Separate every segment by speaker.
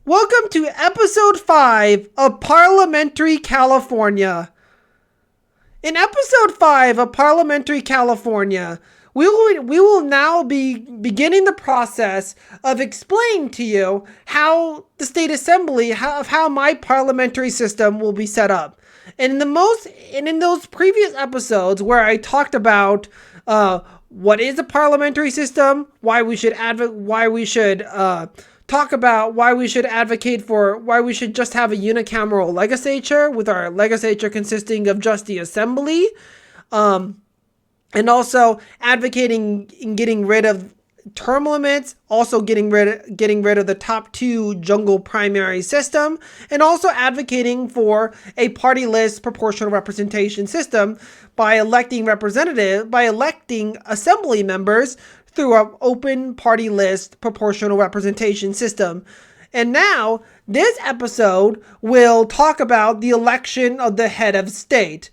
Speaker 1: Welcome to episode 5 of Parliamentary California. In episode 5 of Parliamentary California, we will now be beginning the process of explaining to you how the state assembly, how my parliamentary system will be set up. And in those previous episodes where I talked about what is a parliamentary system, why we should talk about why we should advocate for why we should just have a unicameral legislature with our legislature consisting of just the assembly, and also advocating in getting rid of term limits, also getting rid of the top two jungle primary system, and also advocating for a party list proportional representation system by electing assembly members through an open party list proportional representation system. And now, this episode will talk about the election of the head of state.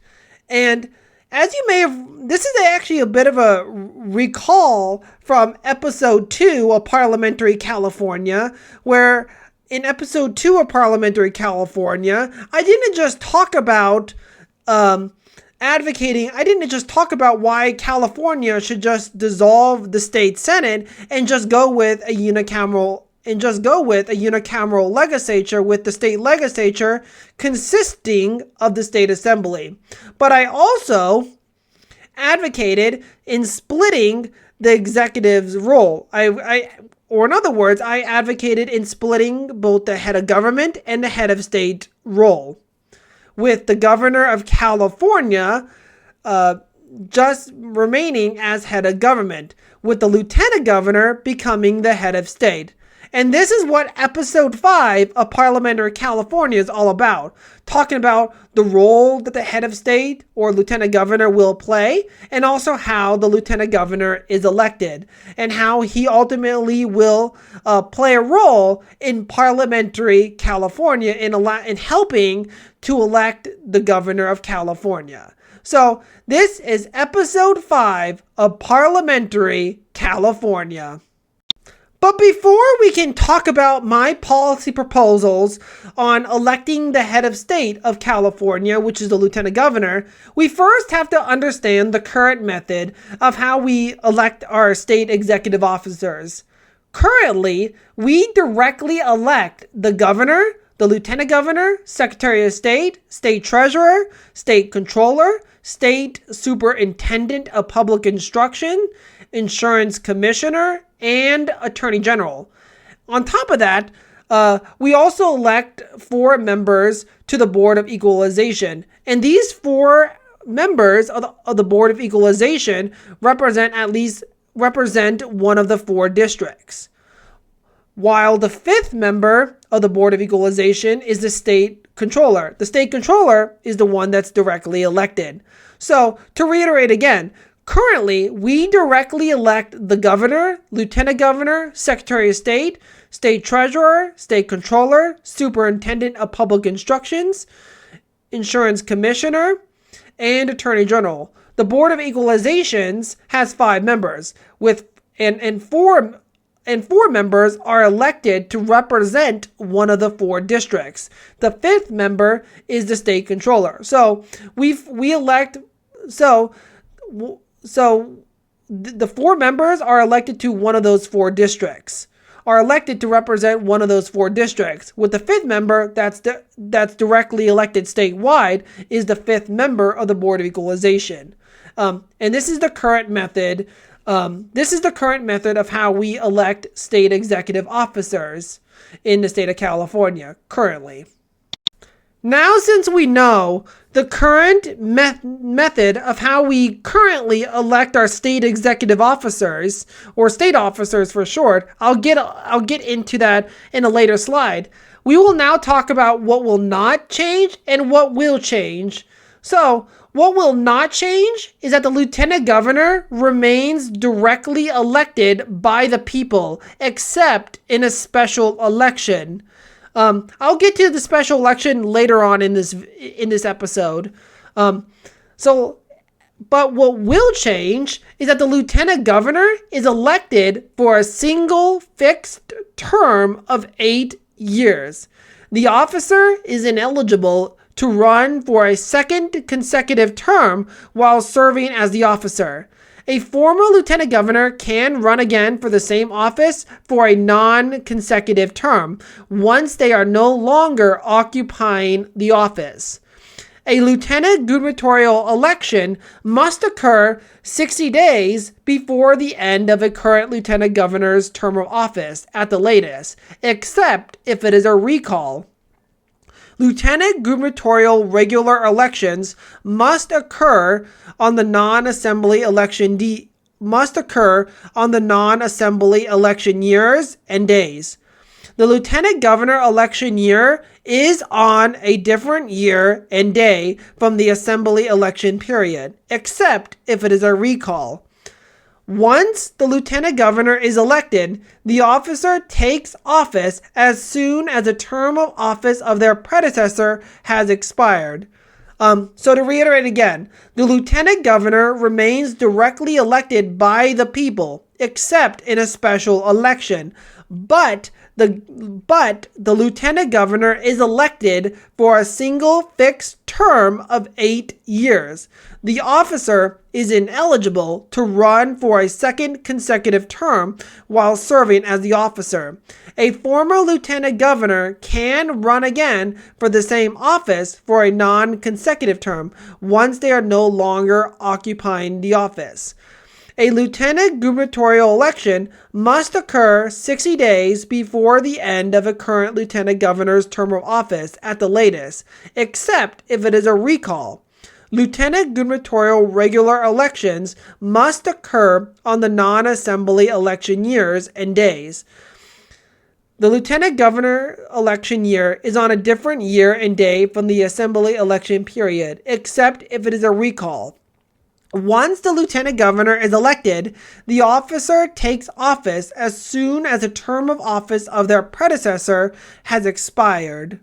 Speaker 1: And as you may have, this is actually a bit of a recall from episode 2 of Parliamentary California, where in episode 2 of Parliamentary California, I didn't just talk about I didn't just talk about why California should just dissolve the state senate and just go with a unicameral legislature with the state legislature consisting of the state assembly. But I also advocated in splitting the executive's role. Or in other words, I advocated in splitting both the head of government and the head of state role, with the governor of California just remaining as head of government, with the lieutenant governor becoming the head of state. And this is what episode 5 of Parliamentary California is all about, talking about the role that the head of state or lieutenant governor will play, and also how the lieutenant governor is elected, and how he ultimately will play a role in Parliamentary California in helping to elect the governor of California. So this is episode 5 of Parliamentary California. But before we can talk about my policy proposals on electing the head of state of California, which is the lieutenant governor, we first have to understand the current method of how we elect our state executive officers. Currently, we directly elect the governor, the lieutenant governor, secretary of state, state treasurer, state controller, state superintendent of public instruction, insurance commissioner, and attorney general. On top of that, we also elect 4 members to the Board of Equalization. And these 4 members of the Board of Equalization represent one of the 4 districts. While the 5th member of the Board of Equalization is the state controller. The state controller is the one that's directly elected. So, to reiterate again, currently, we directly elect the governor, lieutenant governor, secretary of state, state treasurer, state controller, superintendent of public instructions, insurance commissioner, and attorney general. The Board of Equalizations has 5 members, and 4 members are elected to represent one of the 4 districts. The 5th member is the state controller. So the 4 members are elected to one of those 4 districts, are elected to represent one of those 4 districts. With the 5th member that's directly elected statewide is the 5th member of the Board of Equalization. And this is the current method. This is the current method of how we elect state executive officers in the state of California currently. Now, since we know the current method of how we currently elect our state executive officers, or state officers for short, I'll get into that in a later slide. We will now talk about what will not change and what will change. So, what will not change is that the lieutenant governor remains directly elected by the people, except in a special election. I'll get to the special election later on in this episode. But what will change is that the lieutenant governor is elected for a single fixed term of 8 years. The officer is ineligible to run for a second consecutive term while serving as the officer. A former lieutenant governor can run again for the same office for a non-consecutive term once they are no longer occupying the office. A lieutenant gubernatorial election must occur 60 days before the end of a current lieutenant governor's term of office at the latest, except if it is a recall. Lieutenant gubernatorial regular elections must occur on the non-assembly election years and days. The lieutenant governor election year is on a different year and day from the assembly election period, except if it is a recall. Once the lieutenant governor is elected, the officer takes office as soon as a term of office of their predecessor has expired. So to reiterate again, the lieutenant governor remains directly elected by the people, except in a special election. But the lieutenant governor is elected for a single fixed term of 8 years. The officer is ineligible to run for a second consecutive term while serving as the officer. A former lieutenant governor can run again for the same office for a non-consecutive term once they are no longer occupying the office. A lieutenant gubernatorial election must occur 60 days before the end of a current lieutenant governor's term of office at the latest, except if it is a recall. Lieutenant gubernatorial regular elections must occur on the non-assembly election years and days. The lieutenant governor election year is on a different year and day from the assembly election period, except if it is a recall. Once the lieutenant governor is elected, the officer takes office as soon as a term of office of their predecessor has expired.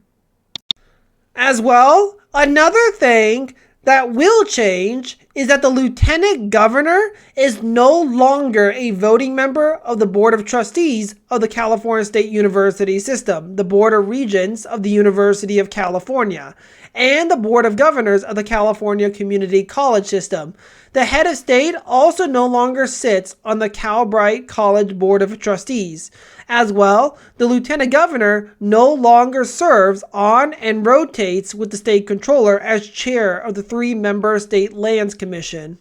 Speaker 1: As well, another thing that will change is that the lieutenant governor is no longer a voting member of the Board of Trustees of the California State University System, the Board of Regents of the University of California, and the Board of Governors of the California Community College System. The head of state also no longer sits on the Calbright College Board of Trustees. As well, the lieutenant governor no longer serves on and rotates with the state controller as chair of the 3-member State Lands Commission.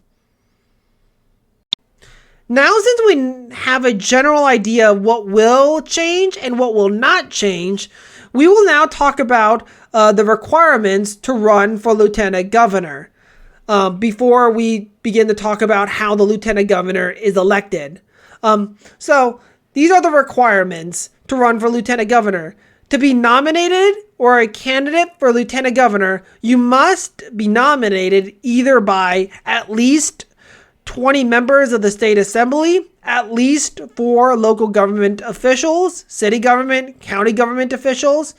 Speaker 1: Now, since we have a general idea of what will change and what will not change, we will now talk about the requirements to run for lieutenant governor before we begin to talk about how the lieutenant governor is elected. So these are the requirements to run for lieutenant governor. To be nominated or a candidate for lieutenant governor, you must be nominated either by at least 20 members of the state assembly, at least 4 local government officials, city government, county government officials,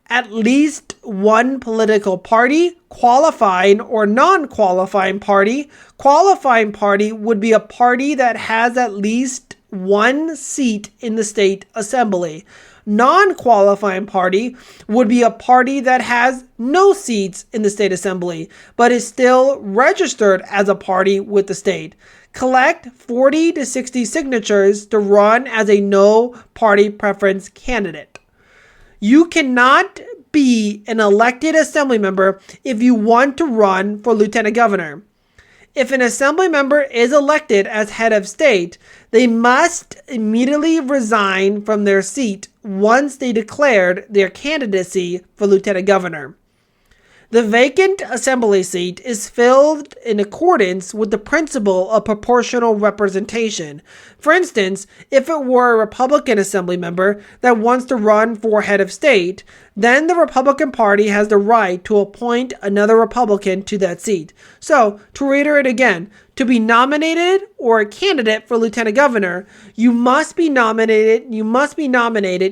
Speaker 1: at least 1 political party, qualifying or non-qualifying party. Qualifying party would be a party that has at least 1 seat in the state assembly. Non-qualifying party would be a party that has no seats in the state assembly, but is still registered as a party with the state. Collect 40 to 60 signatures to run as a no party preference candidate. You cannot be an elected assembly member if you want to run for lieutenant governor. If an assembly member is elected as head of state, they must immediately resign from their seat once they declared their candidacy for lieutenant governor. The vacant assembly seat is filled in accordance with the principle of proportional representation. For instance, if it were a Republican assembly member that wants to run for head of state, then the Republican Party has the right to appoint another Republican to that seat. So, to reiterate again, to be nominated or a candidate for lieutenant governor, you must be nominated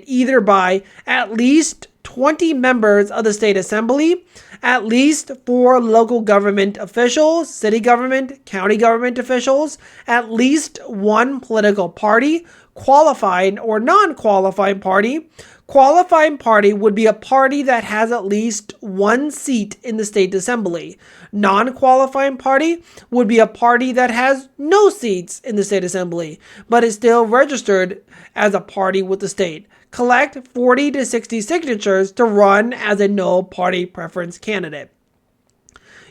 Speaker 1: either by at least 20 members of the state assembly, at least 4 local government officials, city government, county government officials, at least 1 political party. qualifying or non-qualifying party. Qualifying party would be a party that has at least one seat in the state assembly. Non-qualifying party would be a party that has no seats in the state assembly, but is still registered as a party with the state. Collect 40 to 60 signatures to run as a no party preference candidate.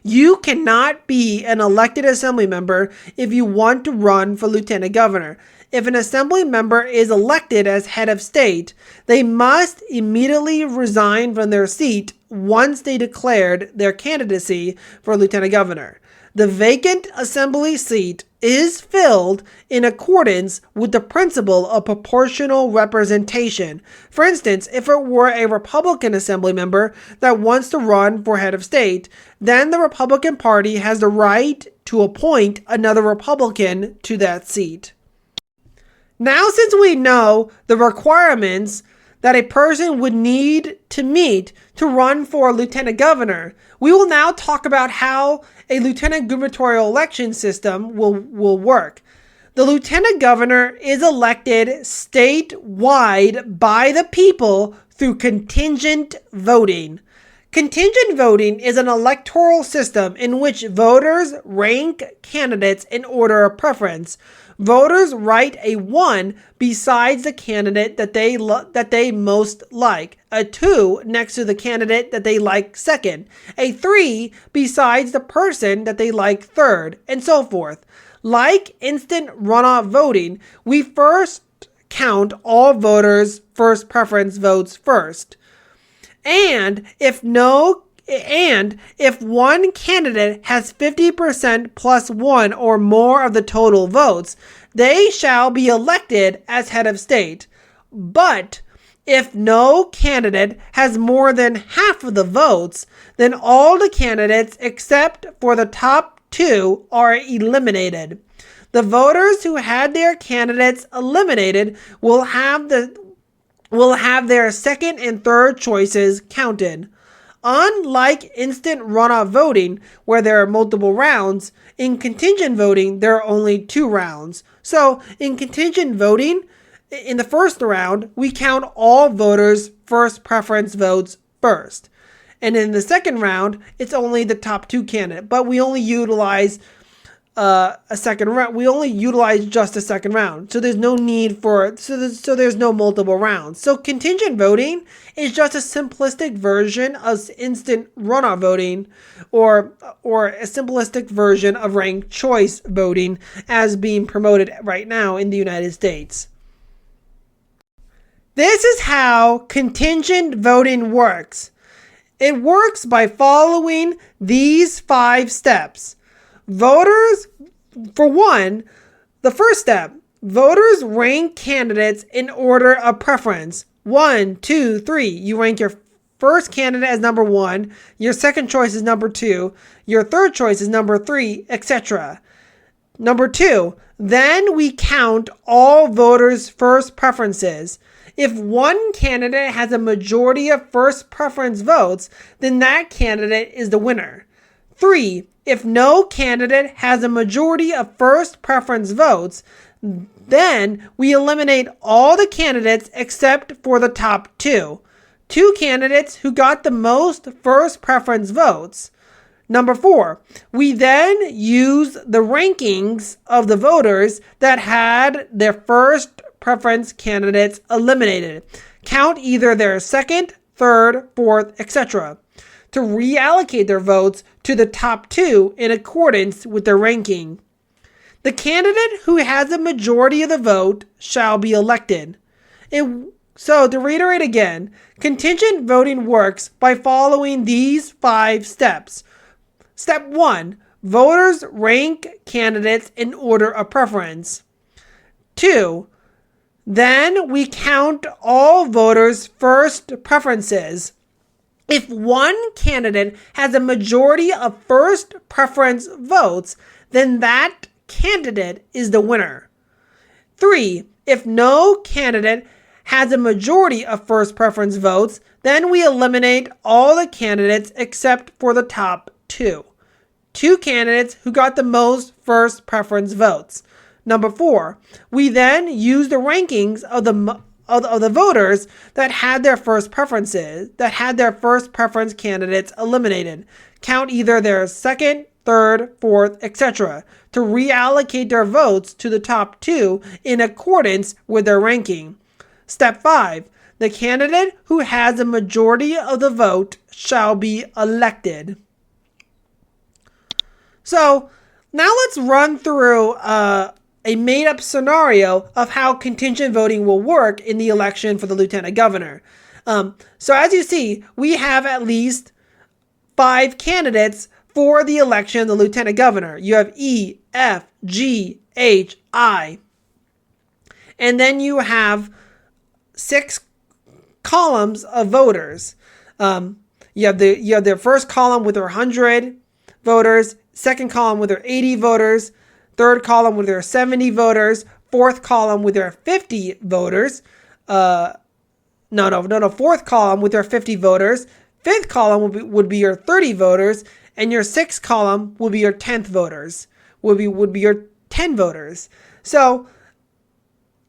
Speaker 1: You cannot be an elected assembly member if you want to run for lieutenant governor. If an assembly member is elected as head of state, they must immediately resign from their seat once they declared their candidacy for lieutenant governor. The vacant assembly seat is filled in accordance with the principle of proportional representation. For instance, if it were a Republican assembly member that wants to run for head of state, then the Republican Party has the right to appoint another Republican to that seat. Now, since we know the requirements that a person would need to meet to run for lieutenant governor, we will now talk about how a lieutenant gubernatorial election system will work. The lieutenant governor is elected statewide by the people through contingent voting. Contingent voting is an electoral system in which voters rank candidates in order of preference. Voters write a 1 besides the candidate that they most like, a 2 next to the candidate that they like second, a 3 besides the person that they like third, and so forth. Like instant runoff voting, we first count all voters' first preference votes first. And if one candidate has 50% plus 1 or more of the total votes, they shall be elected as head of state. But if no candidate has more than half of the votes, then all the candidates except for the top 2 are eliminated. The voters who had their candidates eliminated will have their second and third choices counted. Unlike instant runoff voting, where there are multiple rounds, in contingent voting, there are only 2 rounds. So, in contingent voting, in the first round, we count all voters' first preference votes first. And in the second round, it's only the top 2 candidates, but we only utilize a second round. We only utilize just a second round. So there's no need for, so there's no multiple rounds. So contingent voting is just a simplistic version of instant runoff voting or a simplistic version of ranked choice voting as being promoted right now in the United States. This is how contingent voting works. It works by following these 5 steps. Voters, for one, the first step, voters rank candidates in order of preference. 1, 2, 3. You rank your first candidate as number 1, your second choice is number 2, your third choice is number 3, etc. Number 2, then we count all voters' first preferences. If one candidate has a majority of first preference votes, then that candidate is the winner. 3, if no candidate has a majority of first preference votes, then we eliminate all the candidates except for the top 2. 2 candidates who got the most first preference votes. Number 4, we then use the rankings of the voters that had their first preference candidates eliminated. Count either their second, third, fourth, etc. to reallocate their votes to the top 2 in accordance with their ranking. The candidate who has a majority of the vote shall be elected. So to reiterate again, contingent voting works by following these 5 steps. Step 1, voters rank candidates in order of preference. 2, then we count all voters' first preferences. If one candidate has a majority of first preference votes, then that candidate is the winner. 3, if no candidate has a majority of first preference votes, then we eliminate all the candidates except for the top 2. 2 candidates who got the most first preference votes. Number 4, we then use the rankings of the voters that had their first preference candidates eliminated. Count either their second, third, fourth, etc. to reallocate their votes to the top 2 in accordance with their ranking. Step 5. The candidate who has a majority of the vote shall be elected. So now let's run through a made-up scenario of how contingent voting will work in the election for the lieutenant governor. So as you see, we have at least 5 candidates for the election of the lieutenant governor. You have E, F, G, H, I. And then you have 6 columns of voters. You have their first column with their 100 voters, second column with their 80 voters, third column with their 70 voters, fourth column with their 50 voters. Fourth column with their 50 voters. Fifth column would be your 30 voters, and your sixth column will be your 10th voters. Would be your 10 voters. So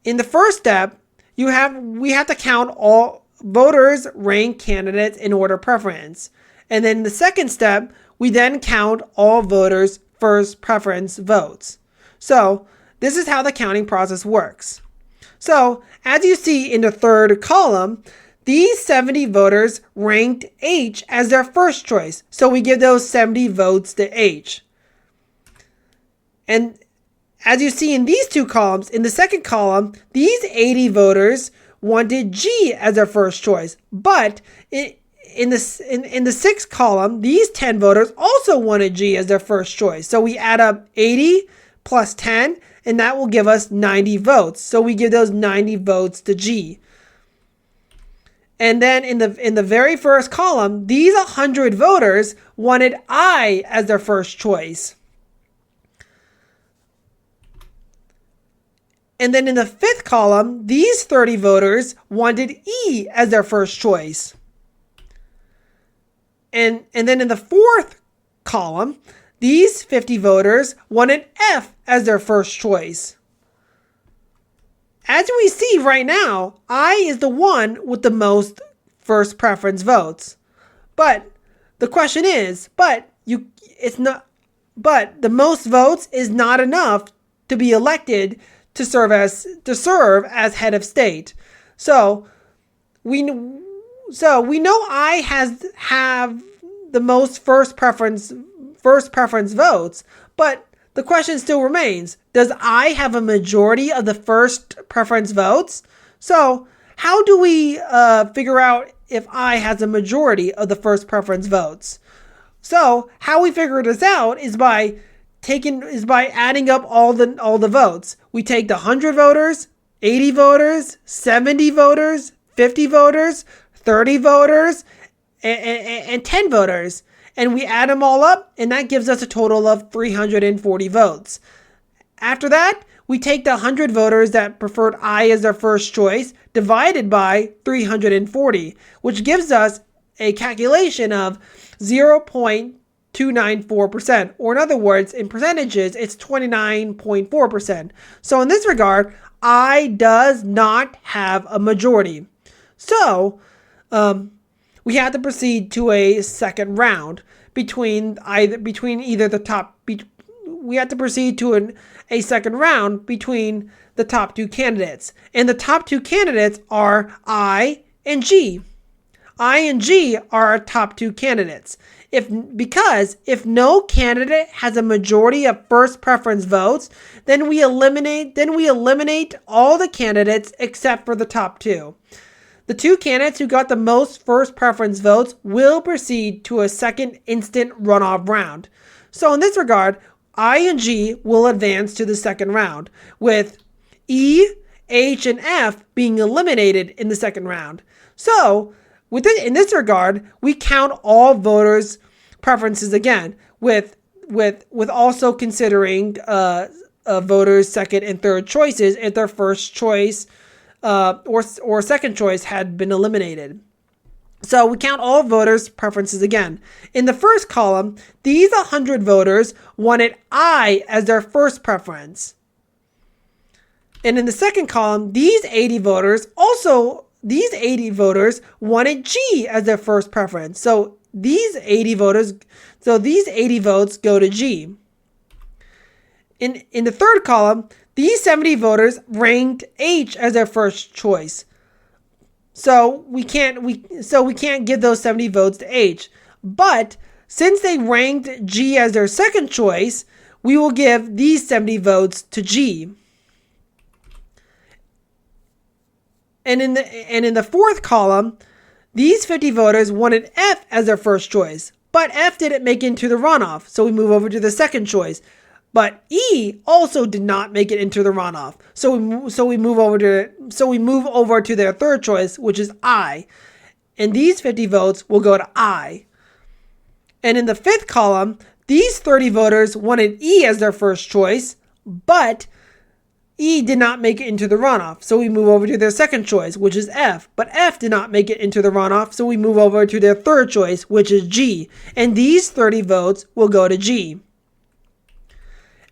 Speaker 1: in the first step, we have to count all voters rank candidates in order of preference. And then in the second step, we then count all voters' first preference votes. So this is how the counting process works. So as you see in the third column, these 70 voters ranked H as their first choice. So we give those 70 votes to H. And as you see in these 2 columns, in the second column, these 80 voters wanted G as their first choice. But in the sixth column, these 10 voters also wanted G as their first choice. So we add up 80 plus 10, and that will give us 90 votes. So we give those 90 votes to G. And then in the very first column, these 100 voters wanted I as their first choice. And then in the fifth column, these 30 voters wanted E as their first choice. And then in the fourth column, these 50 voters wanted F as their first choice. As we see right now, I is the one with the most first preference votes. But the question is, but the most votes is not enough to be elected to serve as head of state. So we know I have the most first preference votes, but the question still remains, does I have a majority of the first preference votes? So how do we figure out if I has a majority of the first preference votes? So how we figure this out is by adding up all the votes. We take the 100 voters, 80 voters, 70 voters, 50 voters, 30 voters, and 10 voters. And we add them all up, and that gives us a total of 340 votes. After that, we take the 100 voters that preferred I as their first choice, divided by 340, which gives us a calculation of 0.294%, or in other words, in percentages, it's 29.4%. So in this regard, I does not have a majority. So we have to proceed to a second round between the top 2 candidates. And the top 2 candidates are I and G. I and G are our top 2 candidates. If no candidate has a majority of first preference votes, then we eliminate all the candidates except for the top 2. The 2 candidates who got the most first preference votes will proceed to a second instant runoff round. So in this regard, I and G will advance to the second round, with E, H, and F being eliminated in the second round. So in this regard, we count all voters' preferences again, with also considering voters' second and third choices if their first choice or second choice had been eliminated. So we count all voters' preferences again. In the first column, these 100 voters wanted I as their first preference. And in the second column, these 80 voters wanted G as their first preference. So these 80 votes go to G. In the third column, these 70 voters ranked H as their first choice. So we can't give those 70 votes to H. But since they ranked G as their second choice, we will give these 70 votes to G. And in the fourth column, these 50 voters wanted F as their first choice, but F didn't make it into the runoff, so we move over to the second choice. But E also did not make it into the runoff, so we move over to their third choice, which is I, and these 50 votes will go to I. And in the fifth column, these 30 voters wanted E as their first choice, but E did not make it into the runoff, so we move over to their second choice, which is F. But F did not make it into the runoff, so we move over to their third choice, which is G. And these 30 votes will go to G.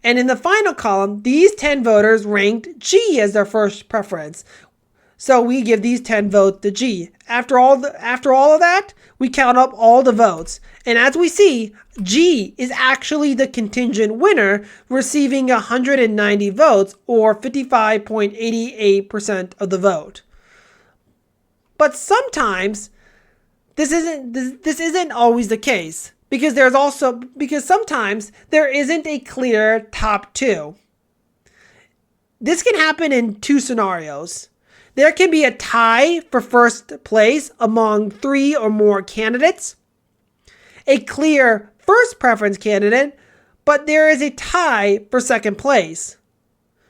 Speaker 1: And in the final column, these 10 voters ranked G as their first preference. So we give these 10 votes to G. After all of that, we count up all the votes. And as we see, G is actually the contingent winner, receiving 190 votes, or 55.88% of the vote. But sometimes this isn't always the case, because sometimes there isn't a clear top two. This can happen in two scenarios. There can be a tie for first place among 3 or more candidates, a clear first preference candidate, but there is a tie for second place.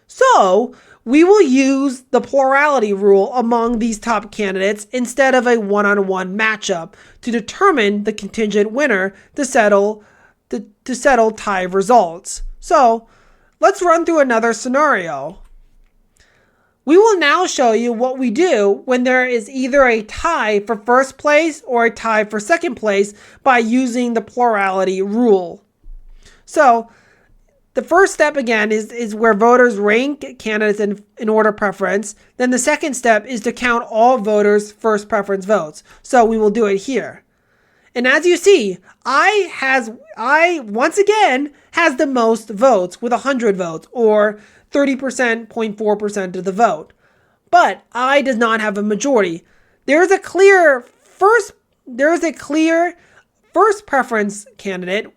Speaker 1: So we will use the plurality rule among these top candidates instead of a one-on-one matchup to determine the contingent winner to settle tie results. So let's run through another scenario. We will now show you what we do when there is either a tie for first place or a tie for second place by using the plurality rule. So the first step again is where voters rank candidates in order preference. Then the second step is to count all voters' first preference votes. So we will do it here. And as you see, I once again has the most votes with 100 votes, or 30.4% of the vote. But I does not have a majority. There is a clear first preference candidate,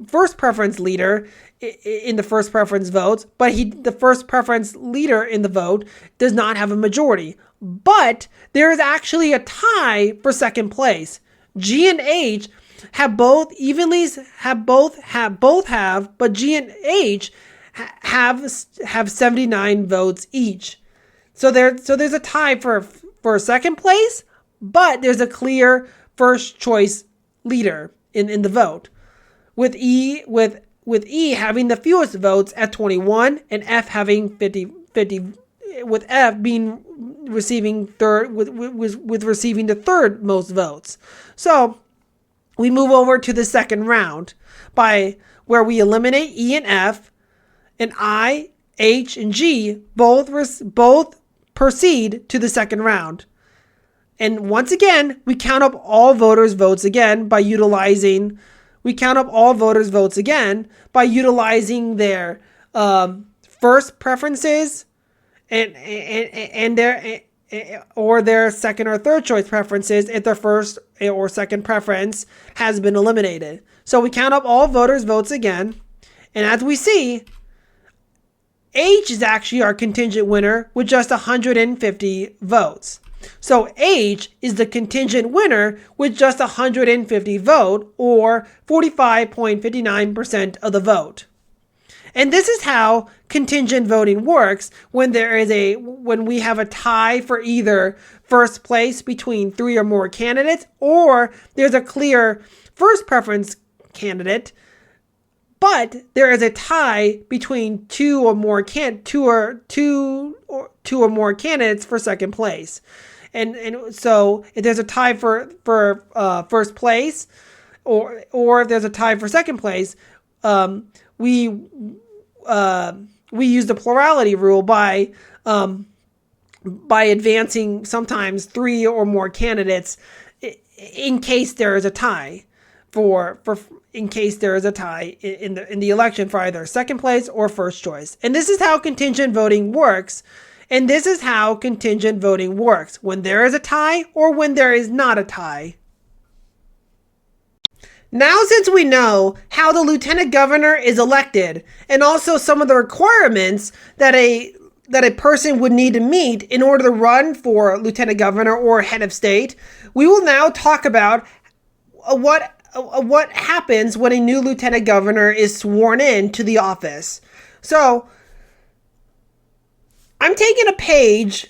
Speaker 1: first preference leader in the first preference votes, but the first preference leader in the vote does not have a majority. But there is actually a tie for second place. G and H but G and H have 79 votes each. So there's a tie for second place, but there's a clear first choice leader in the vote, with E having the fewest votes at 21 and F having 50, with F receiving the third most votes. So we move over to the second round where we eliminate E and F, and I, H, and G both proceed to the second round. And once again, we count up all voters' votes again by utilizing their first preferences and their second or third choice preferences if their first or second preference has been eliminated. So we count up all voters' votes again, and as we see, H is actually our contingent winner with just 150 votes. So H is the contingent winner with just 150 votes, or 45.59% of the vote. And this is how contingent voting works when we have a tie for either first place between 3 or more candidates, or there's a clear first preference candidate, but there is a tie between 2 or more candidates for second place. And so if there's a tie for first place, or if there's a tie for second place, we we use the plurality rule by advancing sometimes 3 or more candidates in case there is a tie in the election for either second place or first choice. And this is how contingent voting works. When there is a tie or when there is not a tie. Now, since we know how the lieutenant governor is elected and also some of the requirements that a person would need to meet in order to run for lieutenant governor or head of state, we will now talk about what happens when a new lieutenant governor is sworn in to the office. So, I'm taking a page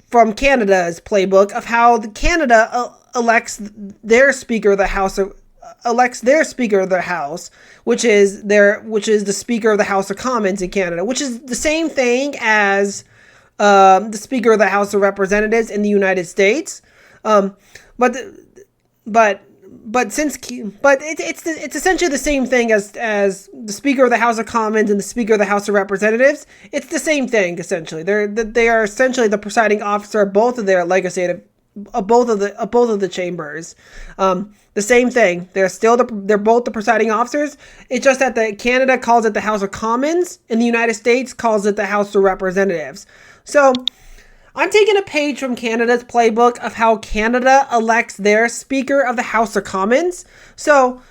Speaker 1: from Canada's playbook of how Canada elects their Speaker of the House, which is the Speaker of the House of Commons in Canada, which is the same thing as the Speaker of the House of Representatives in the United States, but it's essentially the same thing as the Speaker of the House of Commons and the Speaker of the House of Representatives. It's the same thing essentially. They are essentially the presiding officer of both of their legislative, both of the chambers. The same thing. They're both the presiding officers. It's just that Canada calls it the House of Commons and the United States calls it the House of Representatives. So I'm taking a page from Canada's playbook of how Canada elects their Speaker of the House of Commons. So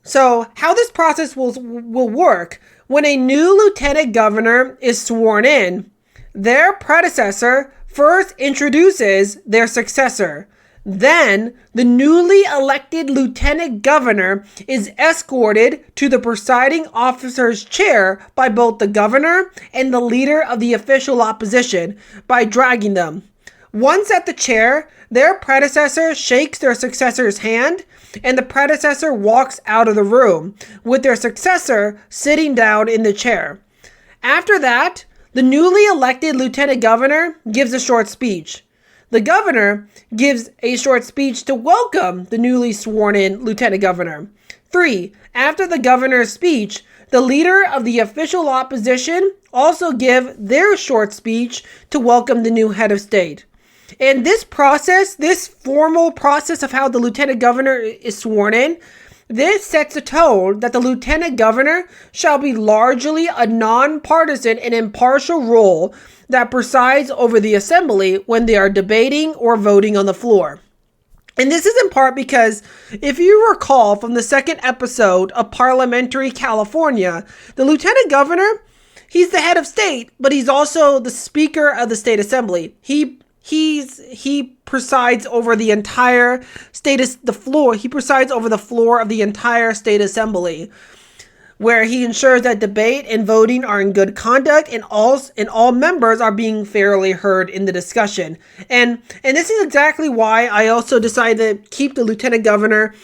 Speaker 1: how this process will work: when a new lieutenant governor is sworn in, their predecessor first introduces their successor. Then, the newly elected lieutenant governor is escorted to the presiding officer's chair by both the governor and the leader of the official opposition by dragging them. Once at the chair, their predecessor shakes their successor's hand, and the predecessor walks out of the room, with their successor sitting down in the chair. After that, the newly elected lieutenant governor gives a short speech. The governor gives a short speech to welcome the newly sworn in lieutenant governor. 3. After the governor's speech, the leader of the official opposition also give their short speech to welcome the new head of state. And this formal process of how the lieutenant governor is sworn in, this sets the tone that the lieutenant governor shall be largely a nonpartisan and impartial role that presides over the assembly when they are debating or voting on the floor. And this is in part because, if you recall from the second episode of Parliamentary California, the lieutenant governor, he's the head of state, but he's also the Speaker of the State Assembly. He presides over the entire he presides over the floor of the entire state assembly, where he ensures that debate and voting are in good conduct and all members are being fairly heard in the discussion. And this is exactly why I also decided to keep the lieutenant governor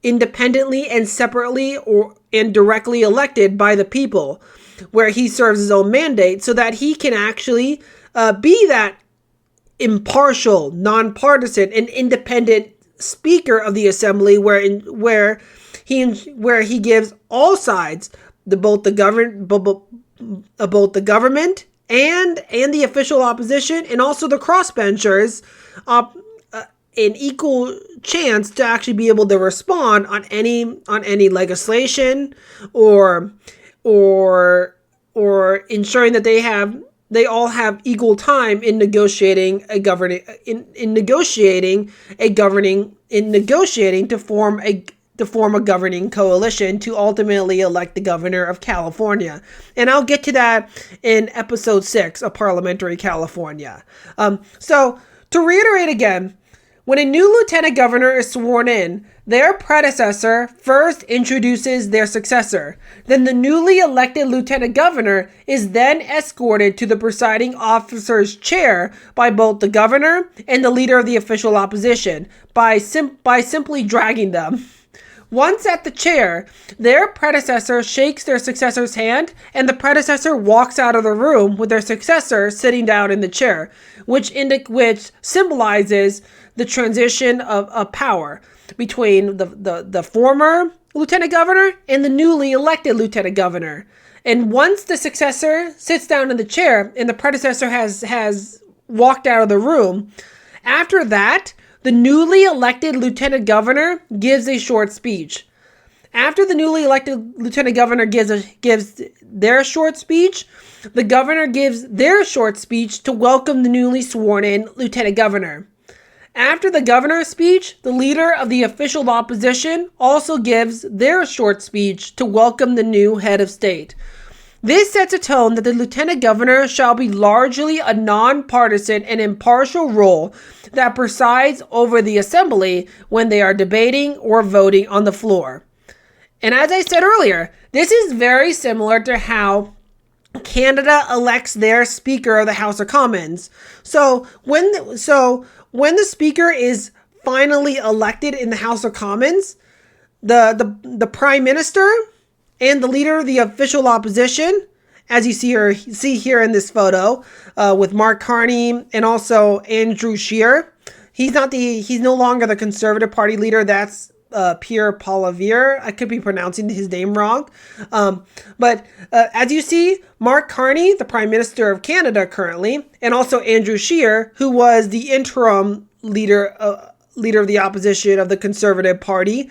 Speaker 1: independently and separately and directly elected by the people, where he serves his own mandate, so that he can actually be that impartial, nonpartisan, and independent Speaker of the Assembly, where he gives all sides, both the government and the official opposition, and also the crossbenchers, an equal chance to actually be able to respond on any legislation or ensuring that they all have equal time in negotiating to form a governing coalition to ultimately elect the governor of California. And I'll get to that in episode 6 of Parliamentary California. So to reiterate again, when a new lieutenant governor is sworn in, their predecessor first introduces their successor. Then the newly elected lieutenant governor is then escorted to the presiding officer's chair by both the governor and the leader of the official opposition by simply dragging them. Once at the chair, their predecessor shakes their successor's hand, and the predecessor walks out of the room with their successor sitting down in the chair, which symbolizes the transition of power between the former lieutenant governor and the newly elected lieutenant governor. And once the successor sits down in the chair and the predecessor has walked out of the room, after that, the newly elected lieutenant governor gives a short speech. After the newly elected lieutenant governor gives their short speech, the governor gives their short speech to welcome the newly sworn in lieutenant governor. After the governor's speech, the leader of the official opposition also gives their short speech to welcome the new head of state. This sets a tone that the lieutenant governor shall be largely a nonpartisan and impartial role that presides over the assembly when they are debating or voting on the floor. And as I said earlier, this is very similar to how Canada elects their Speaker of the House of Commons. So when the Speaker is finally elected in the House of Commons, the Prime Minister and the leader of the official opposition, as you see here in this photo, with Mark Carney and also Andrew Scheer. He's no longer the Conservative Party leader. That's Pierre Poilievre. I could be pronouncing his name wrong. But as you see, Mark Carney, the Prime Minister of Canada currently, and also Andrew Scheer, who was the interim leader of the opposition of the Conservative Party,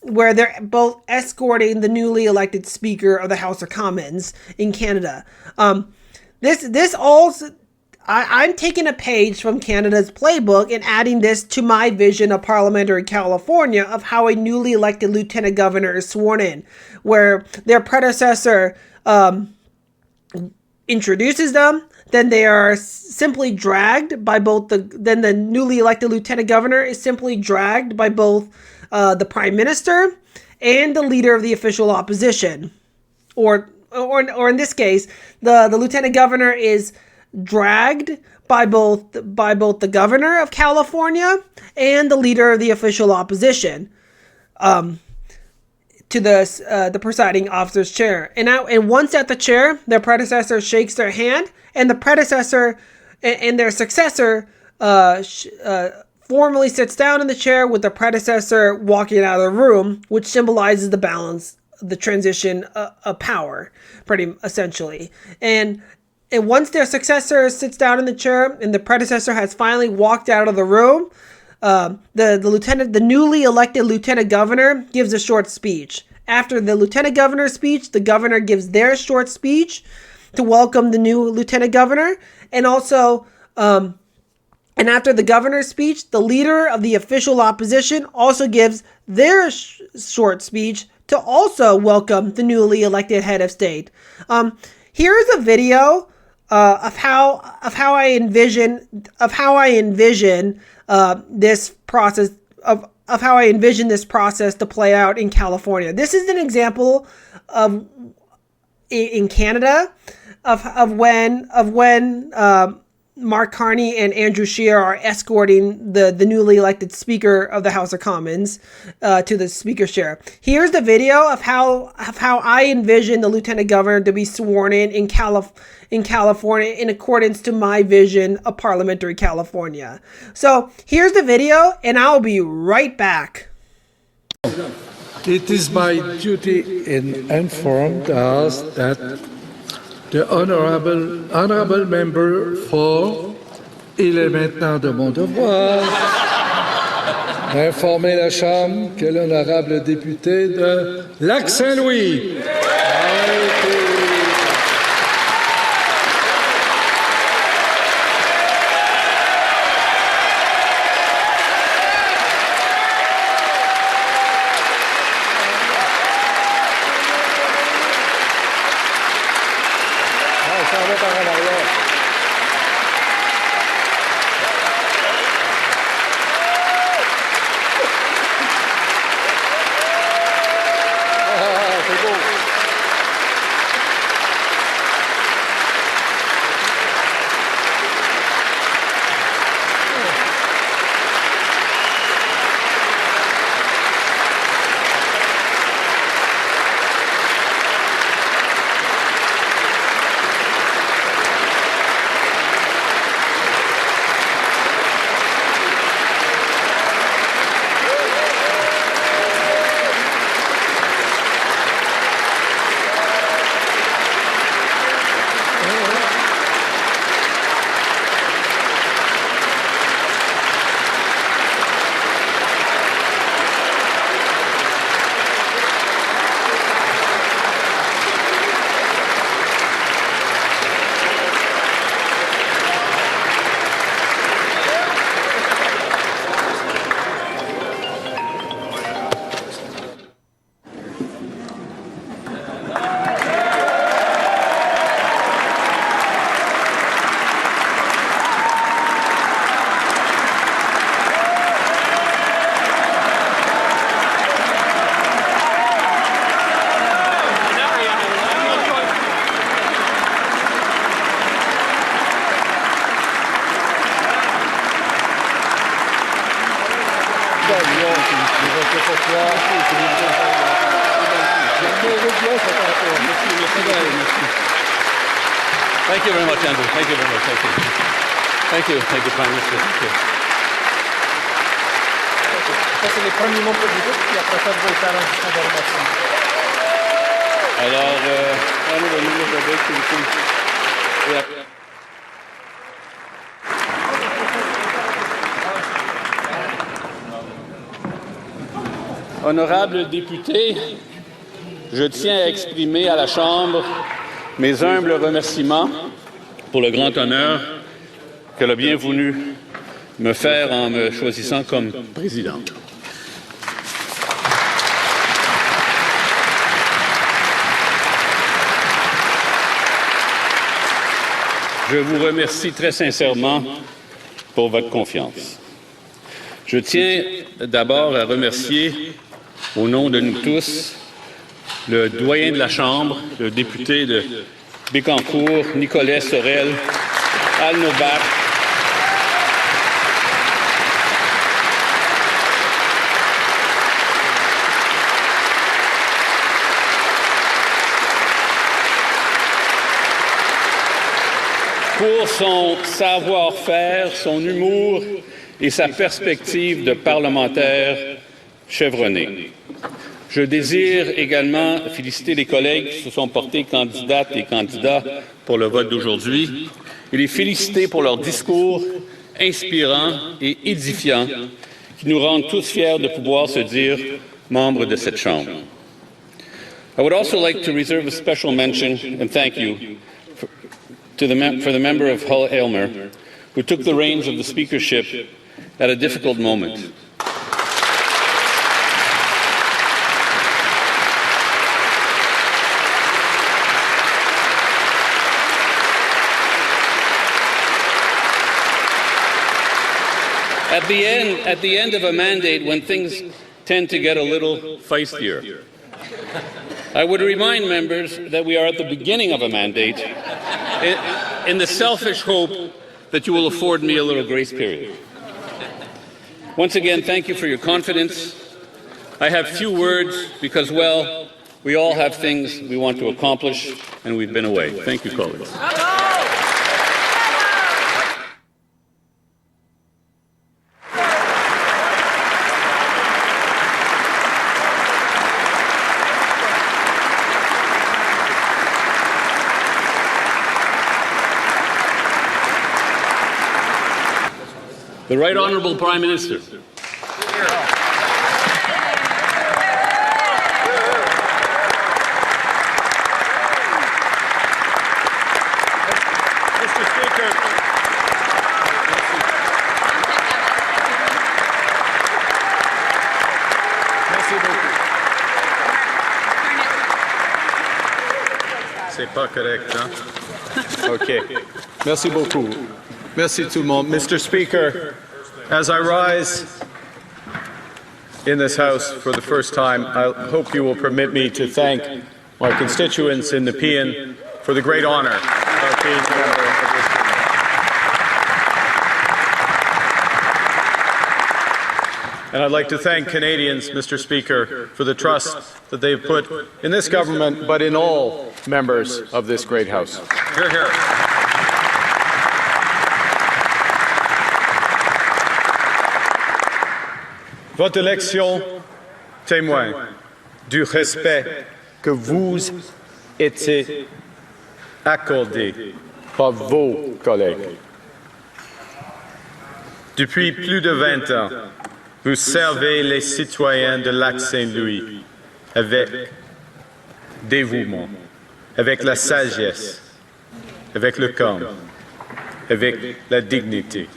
Speaker 1: where they're both escorting the newly elected Speaker of the House of Commons in Canada. I'm taking a page from Canada's playbook and adding this to my vision of Parliamentary California of how a newly elected lieutenant governor is sworn in, where their predecessor introduces them, then they are simply dragged by then the newly elected lieutenant governor is simply dragged by both the prime minister and the leader of the official opposition. Or in this case, the lieutenant governor is dragged by both the governor of California and the leader of the official opposition to the presiding officer's chair. And once at the chair, their predecessor shakes their hand, and the predecessor and their successor formally sits down in the chair with the predecessor walking out of the room, which symbolizes the balance, the transition of power, pretty essentially. And once their successor sits down in the chair and the predecessor has finally walked out of the room, the newly elected lieutenant governor gives a short speech. After the lieutenant governor's speech, the governor gives their short speech to welcome the new lieutenant governor, and also, and after the governor's speech, the leader of the official opposition also gives their short speech to also welcome the newly elected head of state. Here's a video of how I envision this process of how I envision this process to play out in California. This is an example of in Canada of when Mark Carney and Andrew Scheer are escorting the newly elected Speaker of the House of Commons to the Speaker's chair. Here's the video of how I envision the Lieutenant Governor to be sworn in California in accordance to my vision of Parliamentary California. So here's the video, and I'll be right back.
Speaker 2: It is my duty in informed us that the honorable member for, il est maintenant de mon devoir d'informer la Chambre que l'honorable député de Lac-Saint-Louis c'est beau.
Speaker 3: Thank you very much, Andrew. Thank you very much. Thank you. Thank you. Thank you, Prime Minister. Thank you.
Speaker 1: Ça, c'est les premiers mots positifs, puis après ça, je vais faire un discours de remerciement.
Speaker 3: Alors, Honorable Member of Education. Honorables députés, je tiens à exprimer à la Chambre mes humbles remerciements pour le grand honneur qu'elle a bien voulu me faire en me choisissant comme président. Je vous remercie très sincèrement pour votre confiance. Je tiens d'abord à remercier, au nom de nous tous, le doyen de la Chambre, le député de Bécancour, Nicolet Sorel, Alnobac, pour son savoir-faire, son humour et sa perspective de parlementaire chevronné. Je désire également féliciter les collègues qui se sont portés candidates et candidats pour le vote d'aujourd'hui et les féliciter pour leur discours inspirant et édifiant qui nous rendent tous fiers de pouvoir se dire membres de cette Chambre. I would also like to reserve a special mention and thank you for the member of Hull-Aylmer who took the reins of the speakership at a difficult moment. At the end of a mandate, when things tend to get a little feistier, I would remind members that we are at the beginning of a mandate in the selfish hope that you will afford me a little grace period. Once again, thank you for your confidence. I have few words because, well, we all have things we want to accomplish, and we've been away. Thank you, colleagues. The Right Honourable Prime Minister.
Speaker 4: Mr. Speaker. Merci beaucoup. C'est pas correct, hein? OK. Merci beaucoup. Merci tout le monde. Mr. Speaker, as I rise in this House for the first time, I hope you will permit me to thank my constituents in Nepean for the great honor of being a member of this committee. And I'd like to thank Canadians, Mr. Speaker, for the trust that they've put in this government, but in all members of this great House. Hear, hear. Votre élection témoigne du respect que vous étiez accordé par vos collègues. Depuis plus de 20 ans, vous servez les citoyens de Lac-Saint-Louis avec dévouement, avec la sagesse, avec le calme, avec la dignité.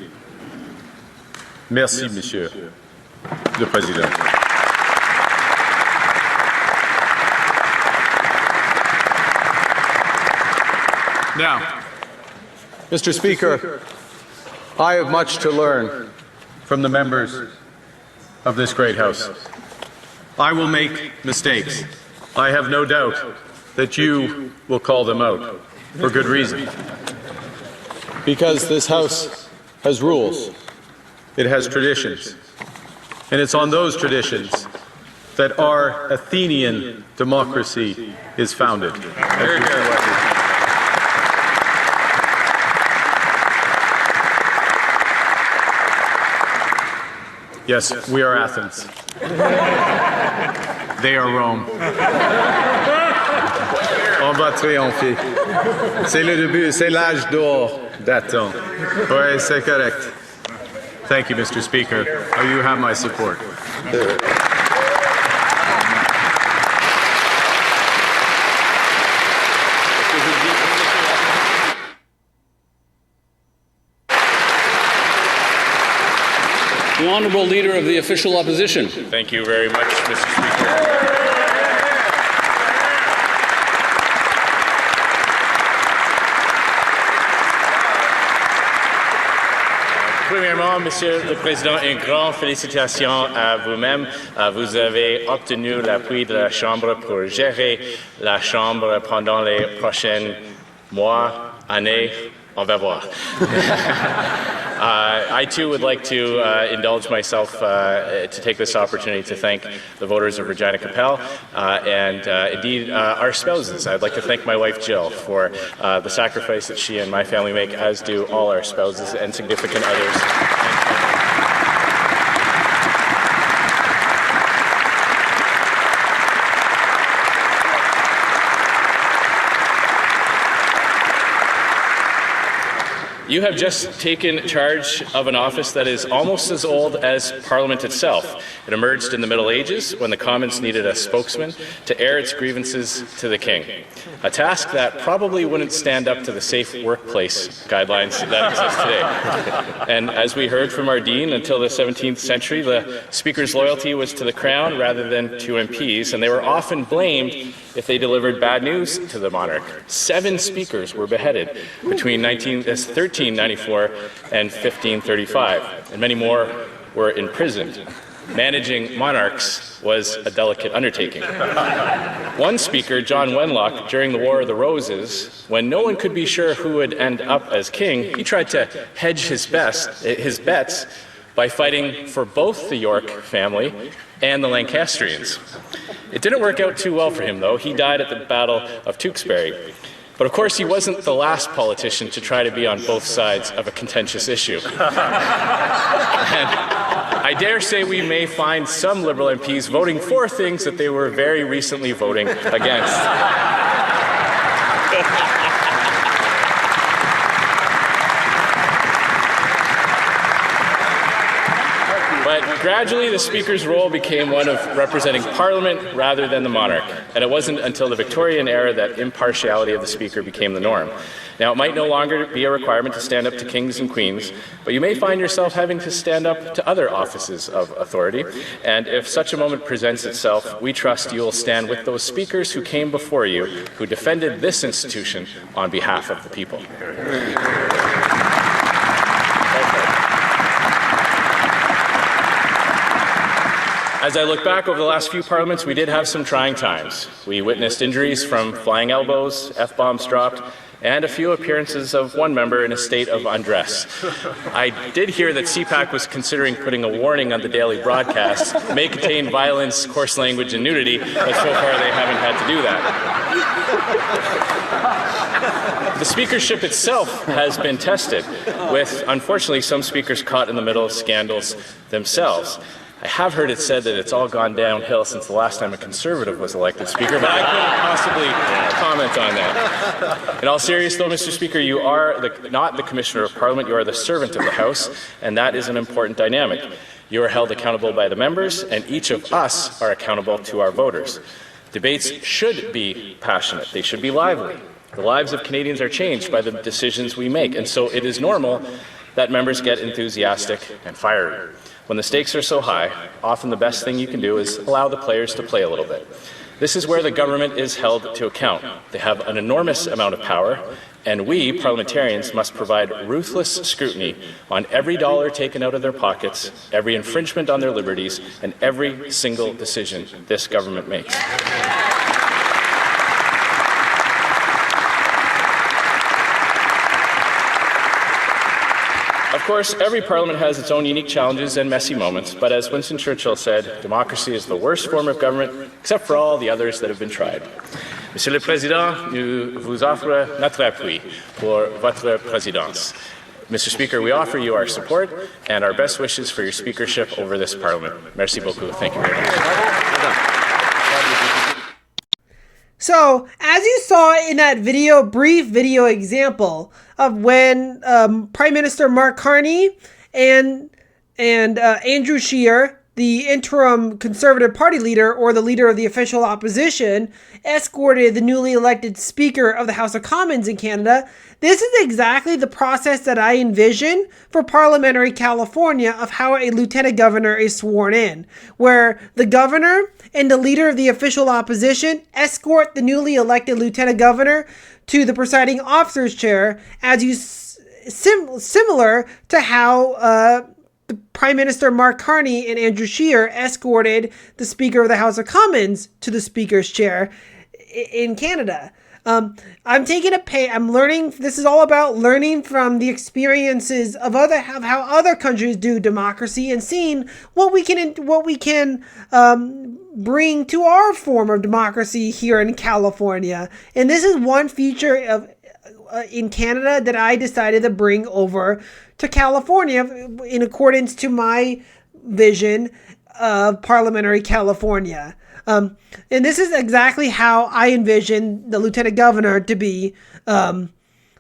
Speaker 4: Merci, Monsieur le Président. Now, Mr. Speaker, I have much to learn from the members of this great House. I will make mistakes. I have no doubt that you will call them out for good reason. Because this House has rules. It has traditions. And it's on those traditions that our Athenian democracy is founded. Yes, we are Athens. They are Rome. On va triompher. C'est le début, c'est l'âge d'or d'Athènes. Oui, c'est correct. Thank you, Mr. Speaker. You have my support.
Speaker 3: The Honourable Leader of the Official Opposition.
Speaker 4: Thank you very much, Mr. Speaker.
Speaker 5: Premièrement, Monsieur le Président, une grande félicitation à vous-même. Vous avez obtenu l'appui de la Chambre pour gérer la Chambre pendant les prochains mois, années. On va voir. I too would like to indulge myself to take this opportunity to thank the voters of Regina Capel and indeed our spouses. I'd like to thank my wife Jill for the sacrifice that she and my family make, as do all our spouses and significant others. You have just taken charge of an office that is almost as old as Parliament itself. It emerged in the Middle Ages when the Commons needed a spokesman to air its grievances to the King, a task that probably wouldn't stand up to the safe workplace guidelines that exist today. And as we heard from our Dean, until the 17th century, the Speaker's loyalty was to the Crown rather than to MPs, and they were often blamed if they delivered bad news to the monarch. 7 speakers were beheaded between 1394 and 1535, and many more were imprisoned. Managing monarchs was a delicate undertaking. One speaker, John Wenlock, during the War of the Roses, when no one could be sure who would end up as king, he tried to hedge his bets by fighting for both the York family and the Lancastrians. It didn't work out too well for him, though. He died at the Battle of Tewkesbury. But of course, he wasn't the last politician to try to be on both sides of a contentious issue. And I dare say we may find some Liberal MPs voting for things that they were very recently voting against. But gradually, the Speaker's role became one of representing Parliament rather than the monarch, and it wasn't until the Victorian era that impartiality of the Speaker became the norm. Now, it might no longer be a requirement to stand up to kings and queens, but you may find yourself having to stand up to other offices of authority, and if such a moment presents itself, we trust you will stand with those speakers who came before you, who defended this institution on behalf of the people. As I look back over the last few parliaments, we did have some trying times. We witnessed injuries from flying elbows, F-bombs dropped, and a few appearances of one member in a state of undress. I did hear that CPAC was considering putting a warning on the daily broadcast, may contain violence, coarse language, and nudity, but so far they haven't had to do that. The speakership itself has been tested, with, unfortunately, some speakers caught in the middle of scandals themselves. I have heard it said that it's all gone downhill since the last time a Conservative was elected Speaker, but I couldn't possibly comment on that. In all seriousness, though, Mr. Speaker, you are not the Commissioner of Parliament, you are the servant of the House, and that is an important dynamic. You are held accountable by the members, and each of us are accountable to our voters. Debates should be passionate. They should be lively. The lives of Canadians are changed by the decisions we make, and so it is normal that members get enthusiastic and fiery. When the stakes are so high, often the best thing you can do is allow the players to play a little bit. This is where the government is held to account. They have an enormous amount of power, and we, parliamentarians, must provide ruthless scrutiny on every dollar taken out of their pockets, every infringement on their liberties, and every single decision this government makes. Of course, every parliament has its own unique challenges and messy moments, but as Winston Churchill said, democracy is the worst form of government, except for all the others that have been tried. Monsieur le Président, nous vous offrons notre appui pour votre présidence. Mr. Speaker, we offer you our support and our best wishes for your speakership over this parliament. Merci beaucoup. Thank you very much.
Speaker 1: So, as you saw in that brief video example of when Prime Minister Mark Carney and Andrew Scheer, the interim Conservative Party leader or the leader of the official opposition, escorted the newly elected Speaker of the House of Commons in Canada, this is exactly the process that I envision for Parliamentary California of how a lieutenant governor is sworn in, where the governor and the leader of the official opposition escort the newly elected lieutenant governor to the presiding officer's chair, as you similar to how the Prime Minister Mark Carney and Andrew Scheer escorted the Speaker of the House of Commons to the Speaker's chair in Canada. I'm learning. This is all about learning from the experiences of how other countries do democracy and seeing what we can bring to our form of democracy here in California. And this is one feature of in Canada that I decided to bring over to California in accordance to my vision of Parliamentary California. And this is exactly how I envision the lieutenant governor to be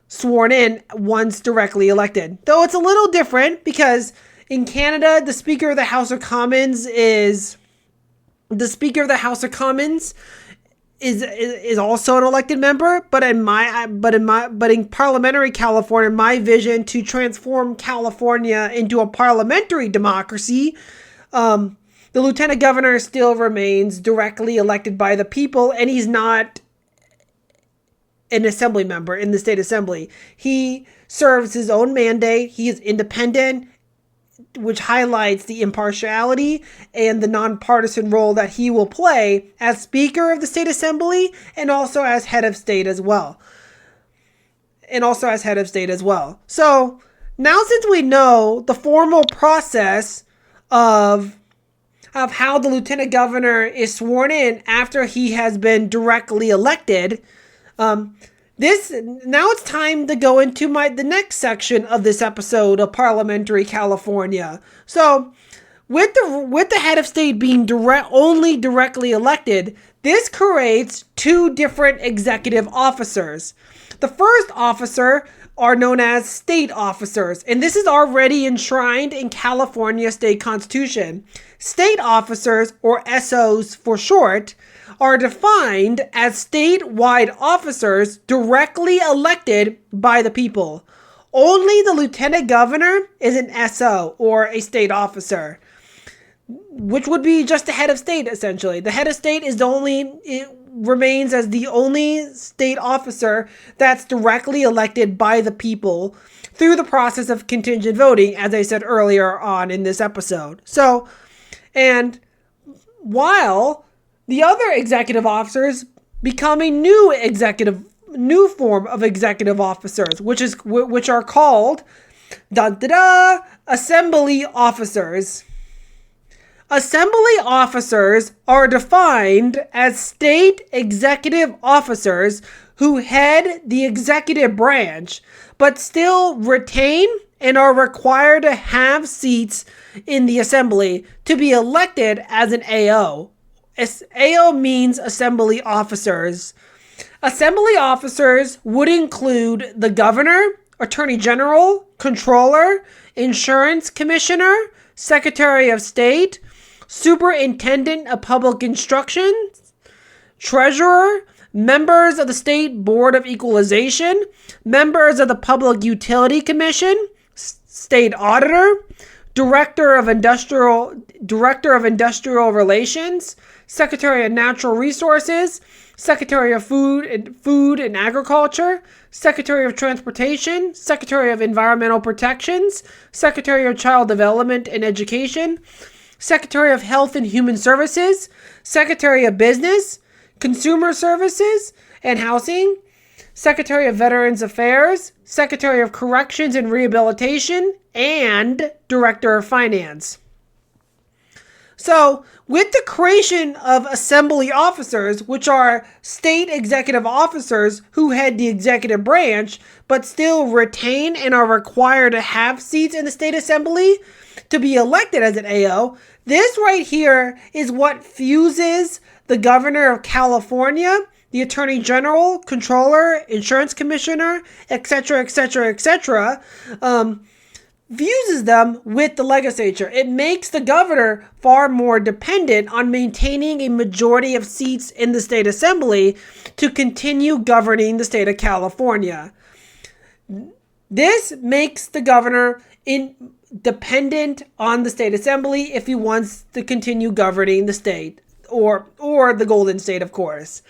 Speaker 1: sworn in once directly elected. Though it's a little different because in Canada, the Speaker of the House of Commons is also an elected member, but in Parliamentary California, my vision to transform California into a parliamentary democracy, the lieutenant governor still remains directly elected by the people, and he's not an assembly member in the state assembly. He serves his own mandate. He is independent, which highlights the impartiality and the nonpartisan role that he will play as Speaker of the State Assembly and also as head of state as well. So now, since we know the formal process of how the lieutenant governor is sworn in after he has been directly elected, now it's time to go into the next section of this episode of Parliamentary California. So, with the head of state being only directly elected, this creates two different executive officers. The first officer are known as state officers, and this is already enshrined in California state constitution. State officers, or SOs for short, are defined as statewide officers directly elected by the people. Only the lieutenant governor is an SO, or a state officer, which would be just the head of state, essentially. The head of state remains as the only state officer that's directly elected by the people through the process of contingent voting, as I said earlier on in this episode. So, and while the other executive officers become a new form of executive officers, which are called assembly officers. Assembly officers are defined as state executive officers who head the executive branch, but still retain and are required to have seats in the assembly to be elected as an AO. AO means assembly officers. Assembly officers would include the governor, attorney general, controller, insurance commissioner, secretary of state, superintendent of public instruction, treasurer, members of the State Board of Equalization, members of the Public Utility Commission, state auditor, director of industrial relations, secretary of natural resources, secretary of food and agriculture, secretary of transportation, secretary of environmental protections, secretary of child development and education, secretary of health and human services, secretary of business, consumer services and housing, Secretary of Veterans Affairs, Secretary of Corrections and Rehabilitation, and Director of Finance. So, with the creation of assembly officers, which are state executive officers who head the executive branch, but still retain and are required to have seats in the state assembly to be elected as an AO, this right here is what fuses the governor of California, the attorney general, controller, insurance commissioner, etc., etc., etc., fuses them with the legislature. It makes the governor far more dependent on maintaining a majority of seats in the state assembly to continue governing the state of California. This makes the governor dependent on the state assembly if he wants to continue governing the state or the Golden State, of course.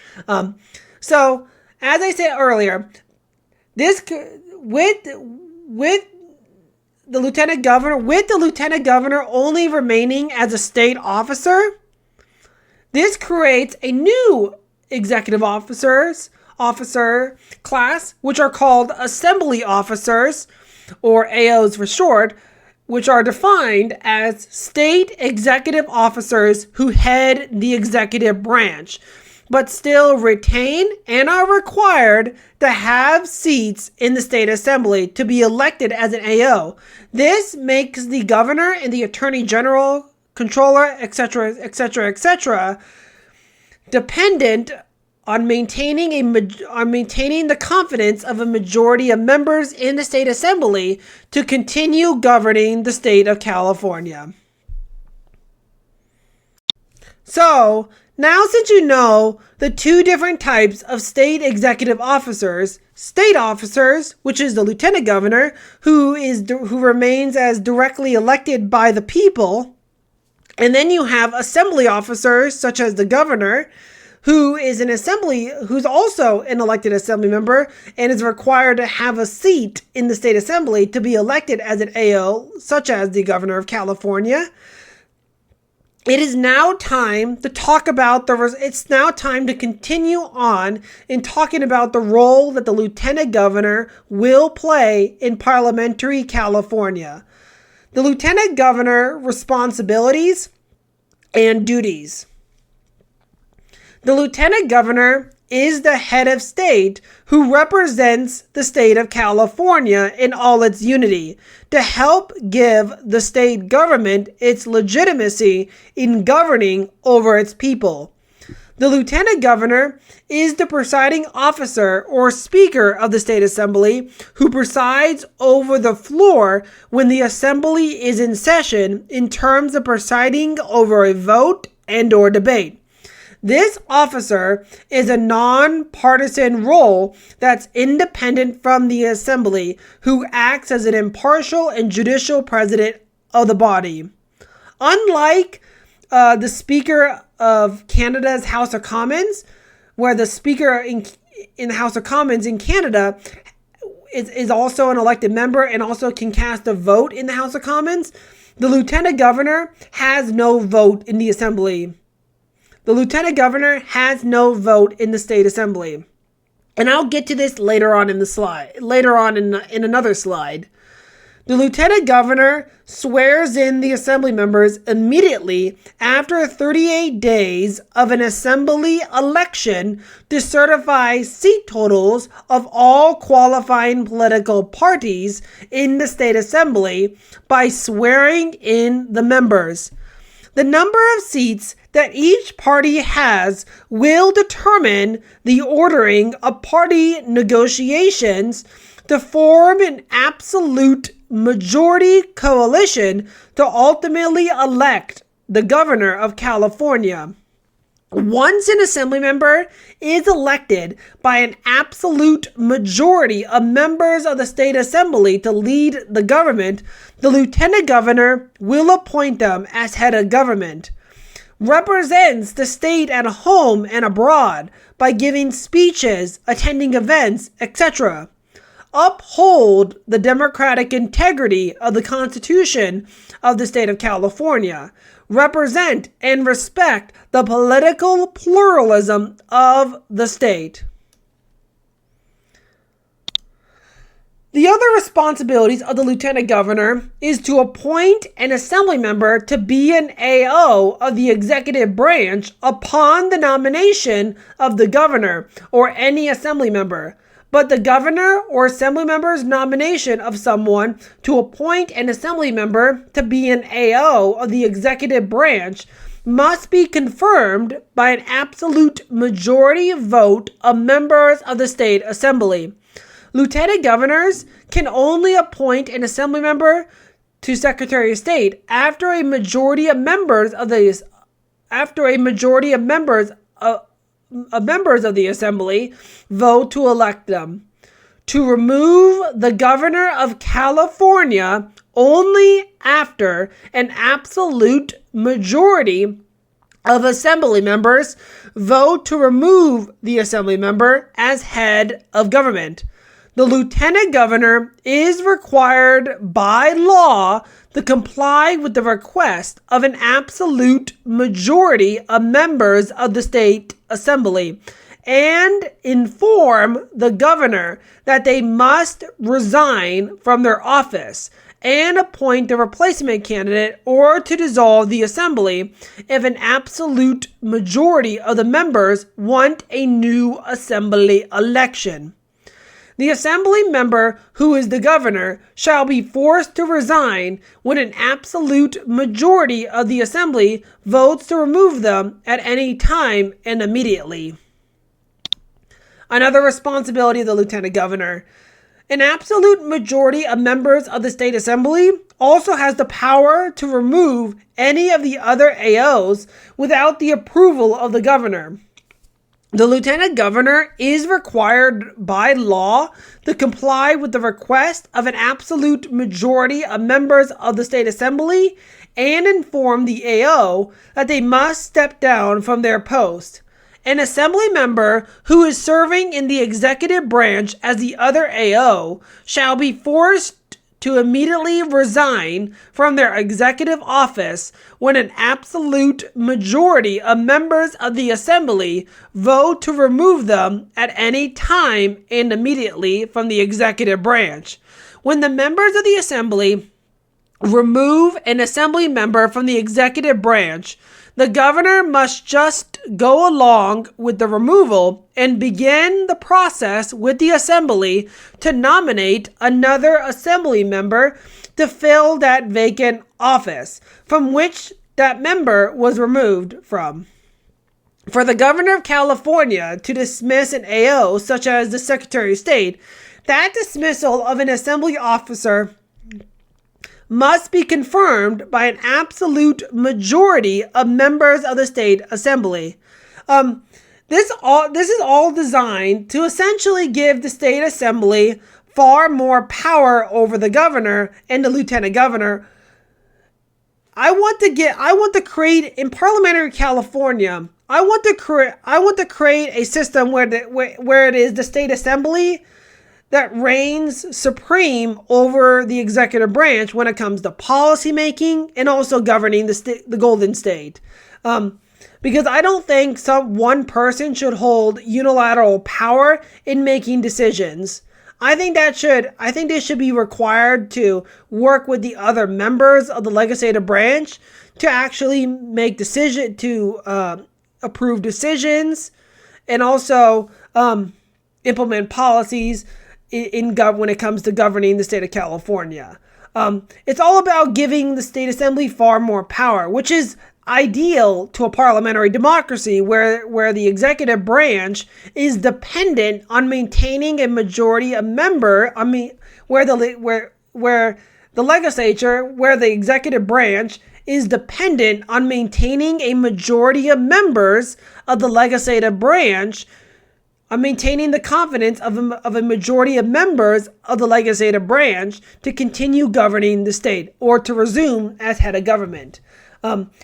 Speaker 1: So, as I said earlier, this with the lieutenant governor only remaining as a state officer, this creates a new executive officer class, which are called assembly officers, or AOs for short, which are defined as state executive officers who head the executive branch, but still retain and are required to have seats in the state assembly to be elected as an AO. This makes the governor and the attorney general, controller, etc., etc., etc., dependent on maintaining the confidence of a majority of members in the state assembly to continue governing the state of California. So, now since you know the two different types of state executive officers, state officers, which is the lieutenant governor, who remains as directly elected by the people, and then you have assembly officers such as the governor, who's also an elected assembly member and is required to have a seat in the state assembly to be elected as an AO, such as the governor of California. It is now time to it's now time to continue on in talking about the role that the lieutenant governor will play in Parliamentary California. The lieutenant governor responsibilities and duties. The lieutenant governor is the head of state who represents the state of California in all its unity to help give the state government its legitimacy in governing over its people. The lieutenant governor is the presiding officer or speaker of the state assembly who presides over the floor when the assembly is in session in terms of presiding over a vote and or debate. This officer is a non-partisan role that's independent from the assembly, who acts as an impartial and judicial president of the body. Unlike the Speaker of Canada's House of Commons, where the Speaker in the House of Commons in Canada is also an elected member and also can cast a vote in the House of Commons, the Lieutenant Governor has no vote in the Assembly. The Lieutenant Governor has no vote in the State Assembly. And I'll get to this later on in another slide. The Lieutenant Governor swears in the Assembly members immediately after 38 days of an Assembly election to certify seat totals of all qualifying political parties in the State Assembly by swearing in the members. The number of seats that each party has will determine the ordering of party negotiations to form an absolute majority coalition to ultimately elect the governor of California. Once an assembly member is elected by an absolute majority of members of the state assembly to lead the government, the lieutenant governor will appoint them as head of government, represents the state at home and abroad by giving speeches, attending events, etc., uphold the democratic integrity of the Constitution of the state of California, represent and respect the political pluralism of the state. The other responsibilities of the lieutenant governor is to appoint an assembly member to be an AO of the executive branch upon the nomination of the governor or any assembly member. But the governor or assembly member's nomination of someone to appoint an assembly member to be an AO of the executive branch must be confirmed by an absolute majority vote of members of the state assembly. Lieutenant governors can only appoint an assembly member to Secretary of State after a majority of members of the assembly vote to elect them. To remove the governor of California only after an absolute majority of assembly members vote to remove the assembly member as head of government. The lieutenant governor is required by law to comply with the request of an absolute majority of members of the state assembly and inform the governor that they must resign from their office and appoint a replacement candidate or to dissolve the assembly if an absolute majority of the members want a new assembly election. The assembly member who is the governor shall be forced to resign when an absolute majority of the assembly votes to remove them at any time and immediately. Another responsibility of the lieutenant governor. An absolute majority of members of the state assembly also has the power to remove any of the other AOs without the approval of the governor. The lieutenant governor is required by law to comply with the request of an absolute majority of members of the state assembly and inform the AO that they must step down from their post. An assembly member who is serving in the executive branch as the other AO shall be forced to immediately resign from their executive office when an absolute majority of members of the assembly vote to remove them at any time and immediately from the executive branch. When the members of the assembly remove an assembly member from the executive branch, the governor must just go along with the removal and begin the process with the assembly to nominate another assembly member to fill that vacant office from which that member was removed from. For the governor of California to dismiss an AO, such as the Secretary of State, that dismissal of an assembly officer must be confirmed by an absolute majority of members of the state assembly. This is all designed to essentially give the state assembly far more power over the governor and the lieutenant governor. I want to create in Parliamentary California. I want to create a system where it is the state assembly that reigns supreme over the executive branch when it comes to policy making and also governing the Golden State. Because I don't think one person should hold unilateral power in making decisions. I think they should be required to work with the other members of the legislative branch to actually make approve decisions and also implement policies when it comes to governing the state of California. It's all about giving the state assembly far more power, which is ideal to a parliamentary democracy where the executive branch is dependent on maintaining a majority of member. Where the legislature, where the executive branch is dependent on maintaining a majority of members of the legislative branch, on maintaining the confidence of a majority of members of the legislative branch to continue governing the state or to resume as head of government.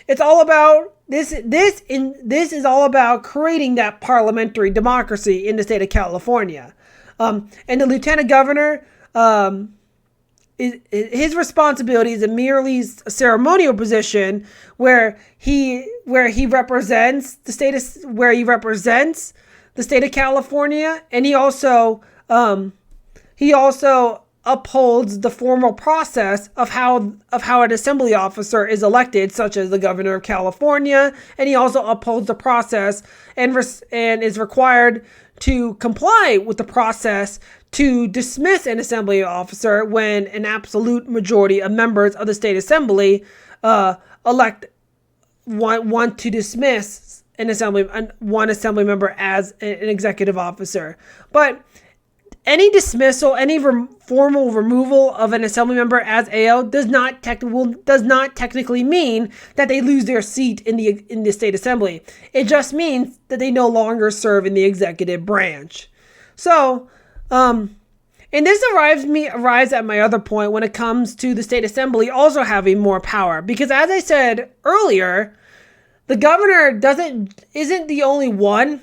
Speaker 1: It's all about this is all about creating that parliamentary democracy in the state of California. And the lieutenant governor, his responsibility is merely a ceremonial position where he represents the state of California, and he also upholds the formal process of how an assembly officer is elected, such as the governor of California, and he also upholds the process and is required to comply with the process to dismiss an assembly officer when an absolute majority of members of the state assembly want to dismiss one assembly member as an executive officer. But any dismissal, any formal removal of an assembly member as AO does not technically mean that they lose their seat in the state assembly. It just means that they no longer serve in the executive branch. So, and this arrives at my other point when it comes to the state assembly also having more power, because as I said earlier, the governor isn't the only one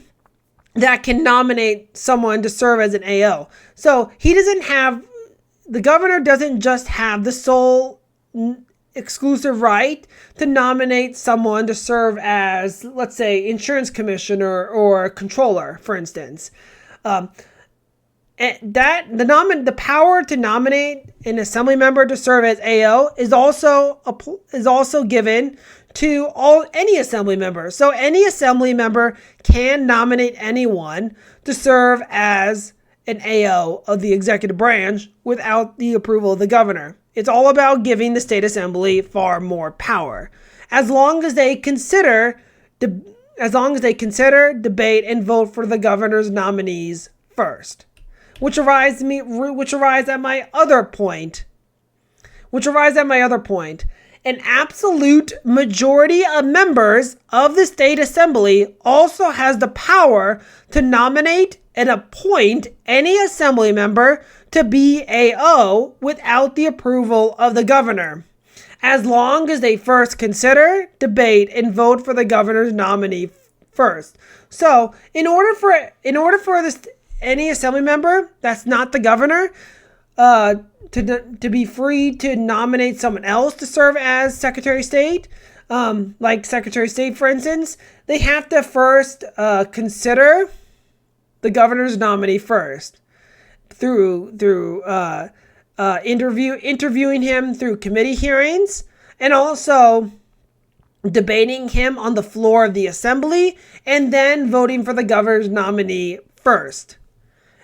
Speaker 1: that can nominate someone to serve as an AO. So the governor doesn't just have the sole exclusive right to nominate someone to serve as, let's say, insurance commissioner or controller, for instance. The power to nominate an assembly member to serve as AO is also given to any assembly member. So any assembly member can nominate anyone to serve as an AO of the executive branch without the approval of the governor. It's all about giving the state assembly far more power, as long as they consider, debate, and vote for the governor's nominees first. Which arrives at my other point. An absolute majority of members of the state assembly also has the power to nominate and appoint any assembly member to be AO without the approval of the governor, as long as they first consider, debate, and vote for the governor's nominee first. So, in order for any assembly member that's not the governor to be free to nominate someone else to serve as Secretary of State, like Secretary of State, for instance, they have to first consider the governor's nominee first through interviewing him through committee hearings, and also debating him on the floor of the assembly, and then voting for the governor's nominee first.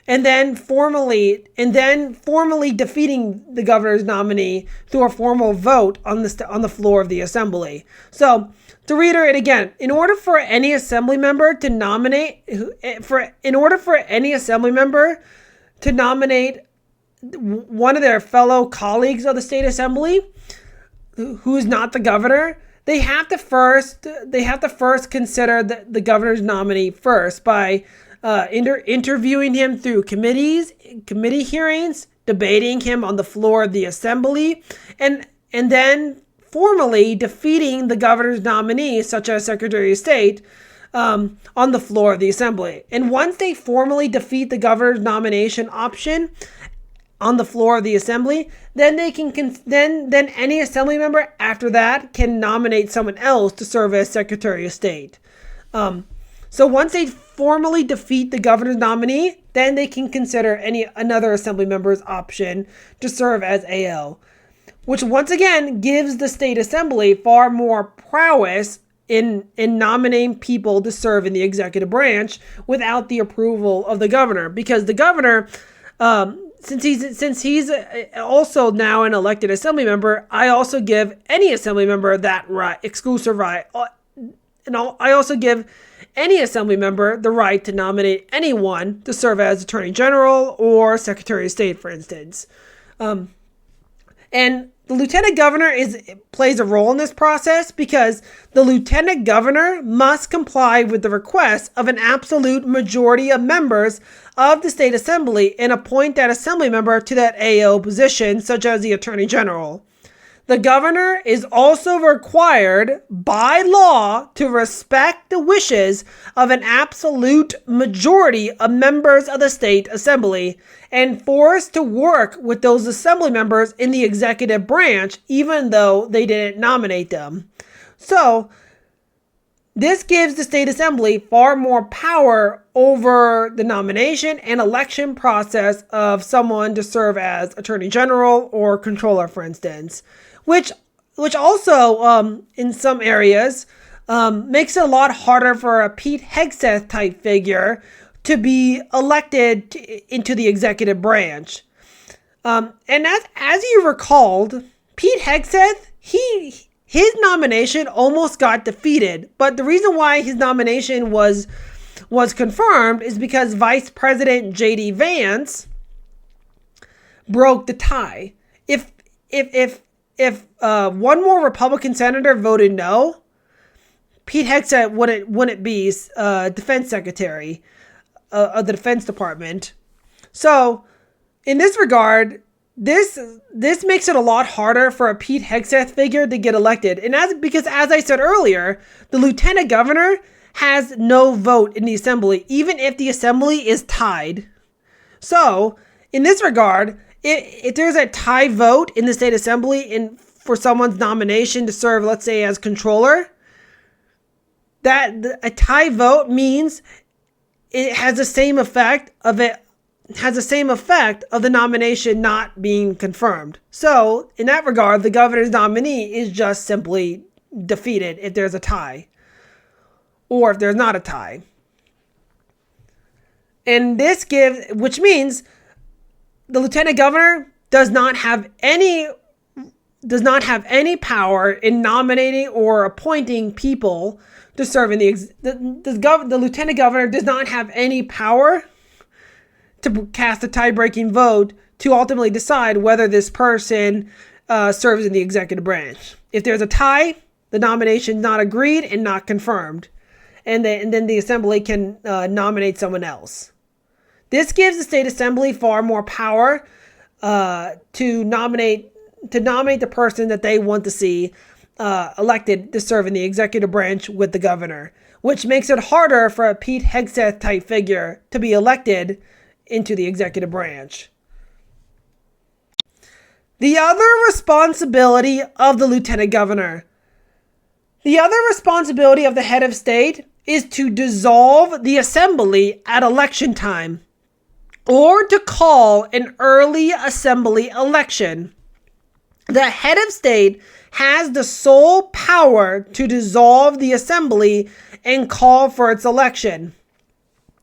Speaker 1: And then formally defeating the governor's nominee through a formal vote on the floor of the assembly. So, to reiterate again, in order for any assembly member to nominate one of their fellow colleagues of the state assembly, who is not the governor, they have to first consider the governor's nominee first by interviewing him through committee hearings, debating him on the floor of the assembly, and then formally defeating the governor's nominee, such as Secretary of State, on the floor of the assembly. And once they formally defeat the governor's nomination option on the floor of the assembly, then then any assembly member after that can nominate someone else to serve as Secretary of State. So once they formally defeat the governor's nominee, then they can consider another assembly member's option to serve as AO, which once again gives the state assembly far more prowess in nominating people to serve in the executive branch without the approval of the governor, because the governor, since he's also now an elected assembly member, I also give any assembly member that right, exclusive right, and I also give any assembly member the right to nominate anyone to serve as Attorney General or Secretary of State, for instance. And the Lieutenant Governor plays a role in this process because the Lieutenant Governor must comply with the requests of an absolute majority of members of the State Assembly and appoint that assembly member to that AO position, such as the Attorney General. The governor is also required by law to respect the wishes of an absolute majority of members of the state assembly and forced to work with those assembly members in the executive branch, even though they didn't nominate them. So, This gives the state assembly far more power over the nomination and election process of someone to serve as attorney general or controller, for instance, which also in some areas makes it a lot harder for a Pete Hegseth type figure to be elected into the executive branch. And as you recalled, Pete Hegseth, his nomination almost got defeated, but the reason why his nomination was confirmed is because Vice President J.D. Vance broke the tie. If one more Republican senator voted no, Pete Hegseth wouldn't be defense secretary of the Defense Department. So, in this regard, this makes it a lot harder for a Pete Hegseth figure to get elected. And because as I said earlier, the lieutenant governor has no vote in the assembly, even if the assembly is tied. So, in this regard, if there's a tie vote in the state assembly for someone's nomination to serve, let's say, as controller, that a tie vote means it has the same effect of the nomination not being confirmed. So, in that regard, the governor's nominee is just simply defeated if there's a tie, or if there's not a tie. And which means the lieutenant governor does not have any power in nominating or appointing people to serve in the lieutenant governor does not have any power to cast a tie-breaking vote to ultimately decide whether this person serves in the executive branch. If there's a tie, the nomination is not agreed and not confirmed, and then the assembly can nominate someone else. This gives the state assembly far more power to nominate the person that they want to see elected to serve in the executive branch with the governor, which makes it harder for a Pete Hegseth type figure to be elected into the executive branch. The other responsibility of the lieutenant governor. The other responsibility of the head of state is to dissolve the assembly at election time, or to call an early assembly election. The head of state has the sole power to dissolve the assembly and call for its election.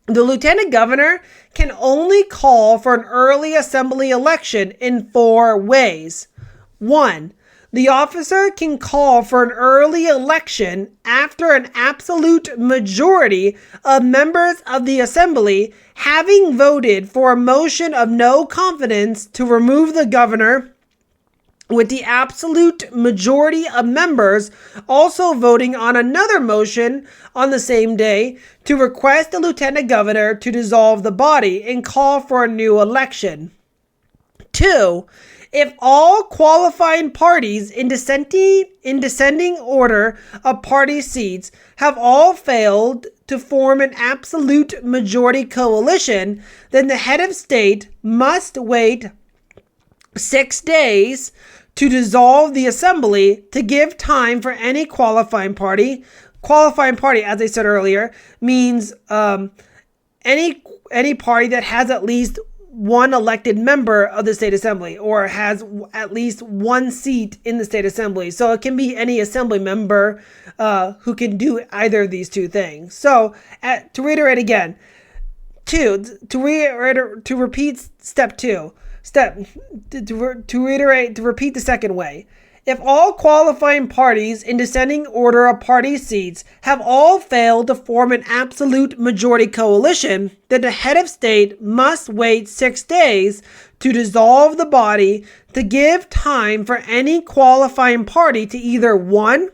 Speaker 1: The lieutenant governor can only call for an early assembly election in 4 ways. 1. The officer can call for an early election after an absolute majority of members of the assembly having voted for a motion of no confidence to remove the governor, with the absolute majority of members also voting on another motion on the same day to request the lieutenant governor to dissolve the body and call for a new election. 2. If all qualifying parties in descending order of party seats have all failed to form an absolute majority coalition, then the head of state must wait 6 days to dissolve the assembly to give time for any qualifying party. Qualifying party, as I said earlier, means any party that has at least one elected member of the state assembly or has at least one seat in the state assembly. So it can be any assembly member who can do either of these two things. So to reiterate again, to repeat step 2. To repeat the second way. If all qualifying parties in descending order of party seats have all failed to form an absolute majority coalition, then the head of state must wait 6 days to dissolve the body to give time for any qualifying party to either 1.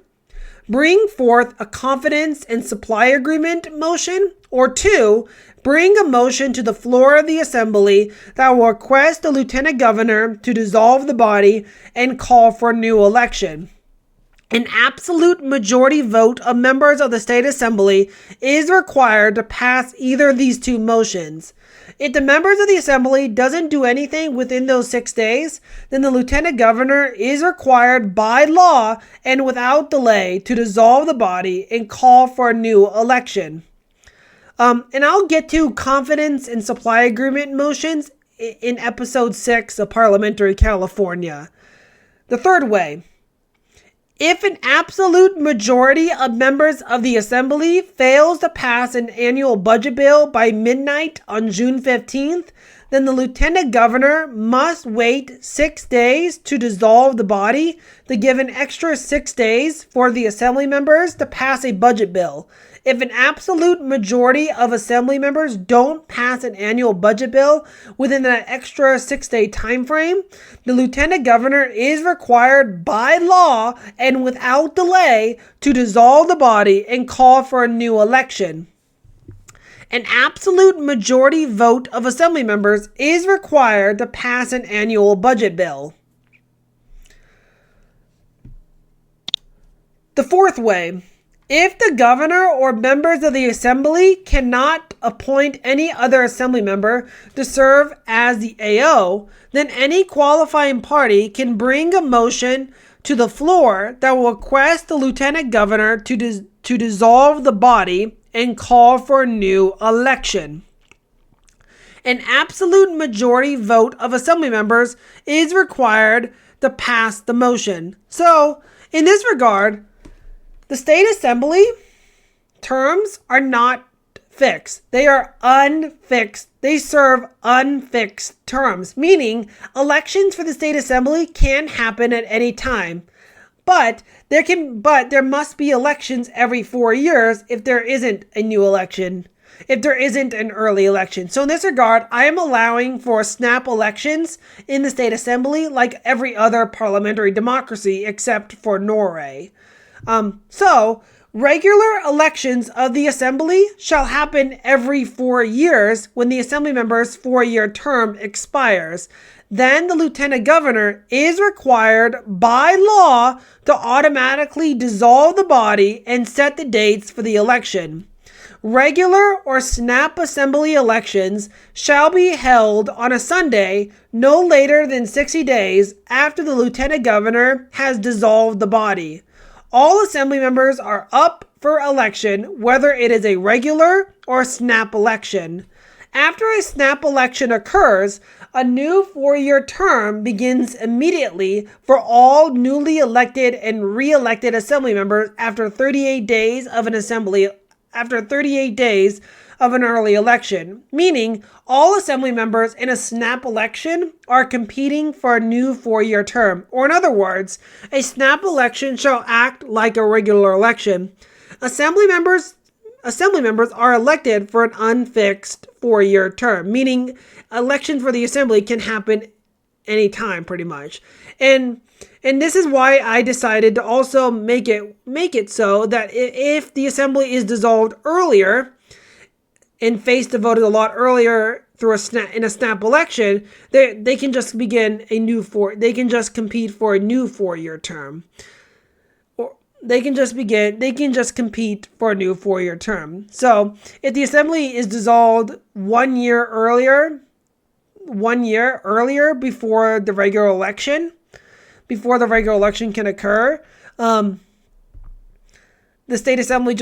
Speaker 1: Bring forth a confidence and supply agreement motion, or 2. Bring a motion to the floor of the assembly that will request the lieutenant governor to dissolve the body and call for a new election. An absolute majority vote of members of the state assembly is required to pass either of these two motions. If the members of the assembly doesn't do anything within those 6 days, then the lieutenant governor is required by law and without delay to dissolve the body and call for a new election. And I'll get to confidence and supply agreement motions in episode 6 of Parliamentary California. The third way. If an absolute majority of members of the assembly fails to pass an annual budget bill by midnight on June 15th, then the lieutenant governor must wait 6 days to dissolve the body to give an extra 6 days for the assembly members to pass a budget bill. If an absolute majority of assembly members don't pass an annual budget bill within that extra 6-day time frame, the lieutenant governor is required by law and without delay to dissolve the body and call for a new election. An absolute majority vote of assembly members is required to pass an annual budget bill. The fourth way. If the governor or members of the assembly cannot appoint any other assembly member to serve as the AO, then any qualifying party can bring a motion to the floor that will request the lieutenant governor to dissolve the body and call for a new election. An absolute majority vote of assembly members is required to pass the motion. So, in this regard, the state assembly terms are not fixed. They are unfixed. They serve unfixed terms, meaning elections for the state assembly can happen at any time. But there must be elections every 4 years if there isn't a new election, if there isn't an early election. So in this regard, I am allowing for snap elections in the state assembly like every other parliamentary democracy except for Norway. So, regular elections of the assembly shall happen every 4 years when the assembly member's 4-year term expires. Then the lieutenant governor is required by law to automatically dissolve the body and set the dates for the election. Regular or snap assembly elections shall be held on a Sunday no later than 60 days after the lieutenant governor has dissolved the body. All assembly members are up for election, whether it is a regular or snap election. After a snap election occurs, a new 4-year term begins immediately for all newly elected and re-elected assembly members after 38 days of an early election, meaning all assembly members in a snap election are competing for a new 4-year term. Or in other words, a snap election shall act like a regular election. Assembly members are elected for an unfixed 4-year term, meaning elections for the assembly can happen anytime pretty much. And this is why I decided to also make it so that if the assembly is dissolved earlier and faced to vote a lot earlier through a snap election, they can just compete for a new 4-year term. Or they can just compete for a new 4-year term. So if the assembly is dissolved 1 year earlier before the regular election can occur, the state assembly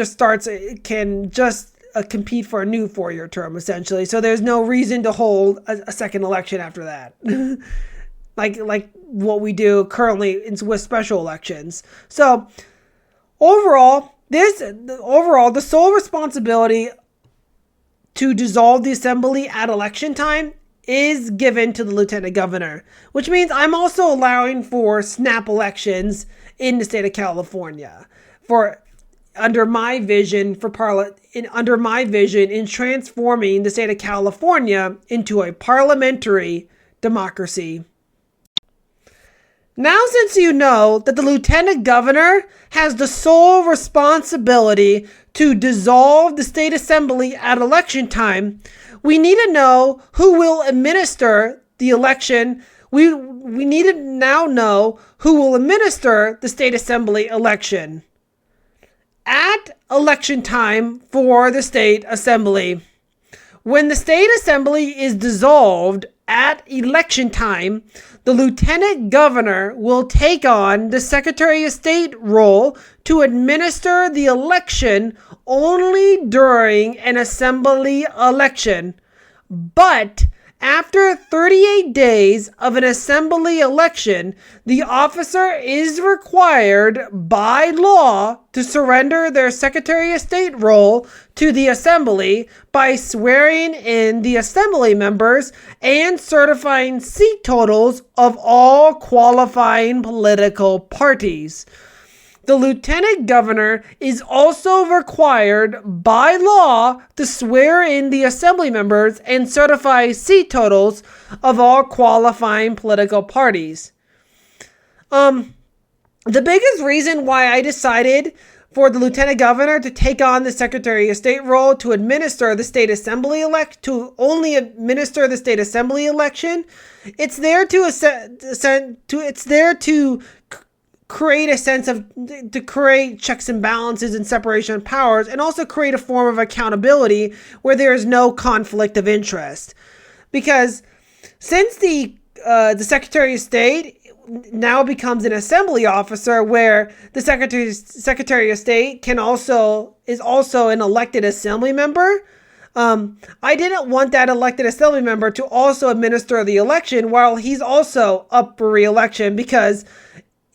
Speaker 1: can compete for a new 4-year term, essentially. So there's no reason to hold a second election after that, like what we do currently with special elections. So overall, the sole responsibility to dissolve the assembly at election time is given to the lieutenant governor, which means I'm also allowing for snap elections in the state of California under my vision in transforming the state of California into a parliamentary democracy. Now, since you know that the lieutenant governor has the sole responsibility to dissolve the state assembly at election time, we need to know who will administer the election. We need to now know who will administer the state assembly election. At election time for the state assembly, When the state assembly is dissolved at election time, the lieutenant governor will take on the Secretary of State role to administer the election only during an assembly election. But after 38 days of an assembly election, the officer is required by law to surrender their Secretary of State role to the assembly by swearing in the assembly members and certifying seat totals of all qualifying political parties. The lieutenant governor is also required by law to swear in the assembly members and certify seat totals of all qualifying political parties. The biggest reason why I decided for the lieutenant governor to take on the Secretary of State role to administer the state assembly election, it's there to create a sense of, to create checks and balances and separation of powers, and also create a form of accountability where there is no conflict of interest. Because since the Secretary of State now becomes an assembly officer, where the Secretary of State is also an elected assembly member, I didn't want that elected assembly member to also administer the election while he's also up for re-election, because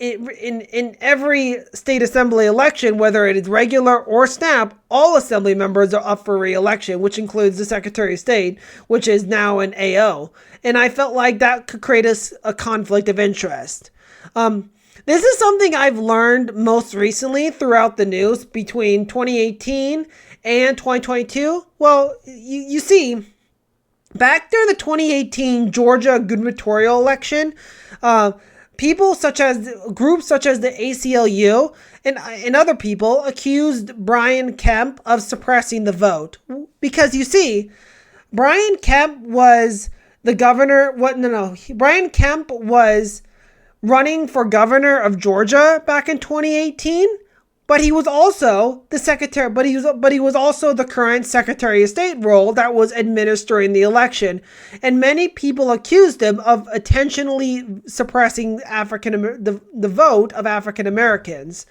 Speaker 1: in every state assembly election, whether it is regular or snap, all assembly members are up for re-election, which includes the Secretary of State, which is now an AO. And I felt like that could create a conflict of interest. This is something I've learned most recently throughout the news between 2018 and 2022. Well, you see, back during the 2018 Georgia gubernatorial election, groups such as the ACLU and other people accused Brian Kemp of suppressing the vote. Because you see, Brian Kemp was the governor. Brian Kemp was running for governor of Georgia back in 2018, but he was also the secretary. But he was also the current Secretary of State role that was administering the election, and many people accused him of intentionally suppressing the vote of African Americans.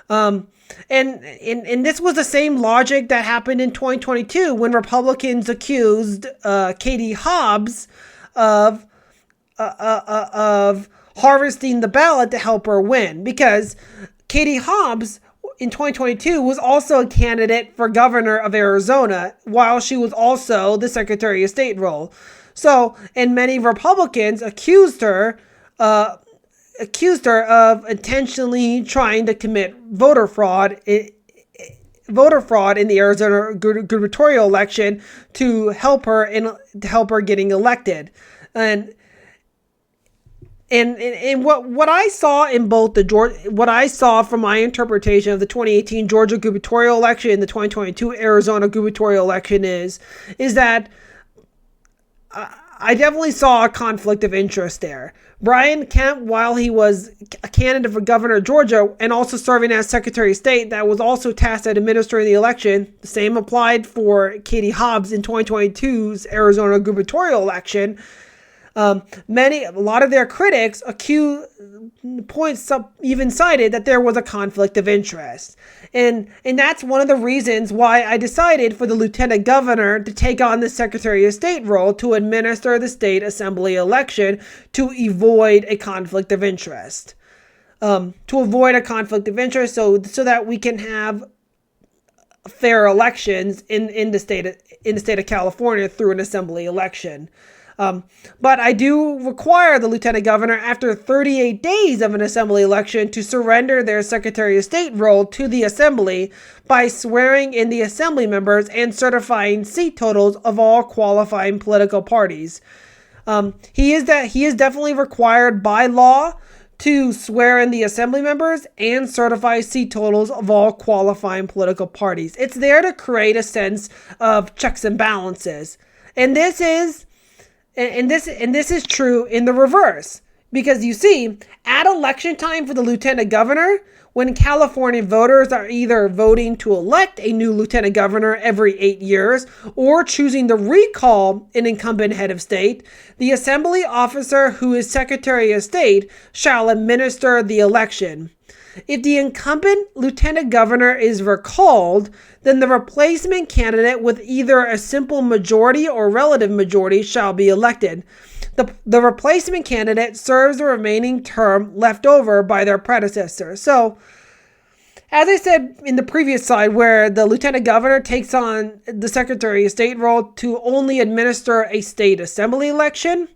Speaker 1: And this was the same logic that happened in 2022 when Republicans accused Katie Hobbs of harvesting the ballot to help her win, because Katie Hobbs in 2022 was also a candidate for governor of Arizona, while she was also the Secretary of State role. So, and many Republicans accused her of intentionally trying to commit voter fraud in the Arizona gubernatorial election to help her getting elected. And what I saw in both what I saw from my interpretation of the 2018 Georgia gubernatorial election and the 2022 Arizona gubernatorial election is that I definitely saw a conflict of interest there. Brian Kemp, while he was a candidate for governor of Georgia and also serving as Secretary of State that was also tasked at administering the election, the same applied for Katie Hobbs in 2022's Arizona gubernatorial election. A lot of their critics even cited that there was a conflict of interest. And that's one of the reasons why I decided for the lieutenant governor to take on the Secretary of State role to administer the state assembly election to avoid a conflict of interest. So that we can have fair elections in the state of California through an assembly election. But I do require the lieutenant governor, after 38 days of an assembly election, to surrender their Secretary of State role to the assembly by swearing in the assembly members and certifying seat totals of all qualifying political parties. He is definitely required by law to swear in the assembly members and certify seat totals of all qualifying political parties. It's there to create a sense of checks and balances. And this is true in the reverse. Because you see, at election time for the lieutenant governor, when California voters are either voting to elect a new lieutenant governor every 8 years or choosing to recall an incumbent head of state, the assembly officer who is Secretary of State shall administer the election. If the incumbent lieutenant governor is recalled, then the replacement candidate with either a simple majority or relative majority shall be elected. The replacement candidate serves the remaining term left over by their predecessor. So, as I said in the previous slide, where the lieutenant governor takes on the Secretary of State role to only administer a state assembly election,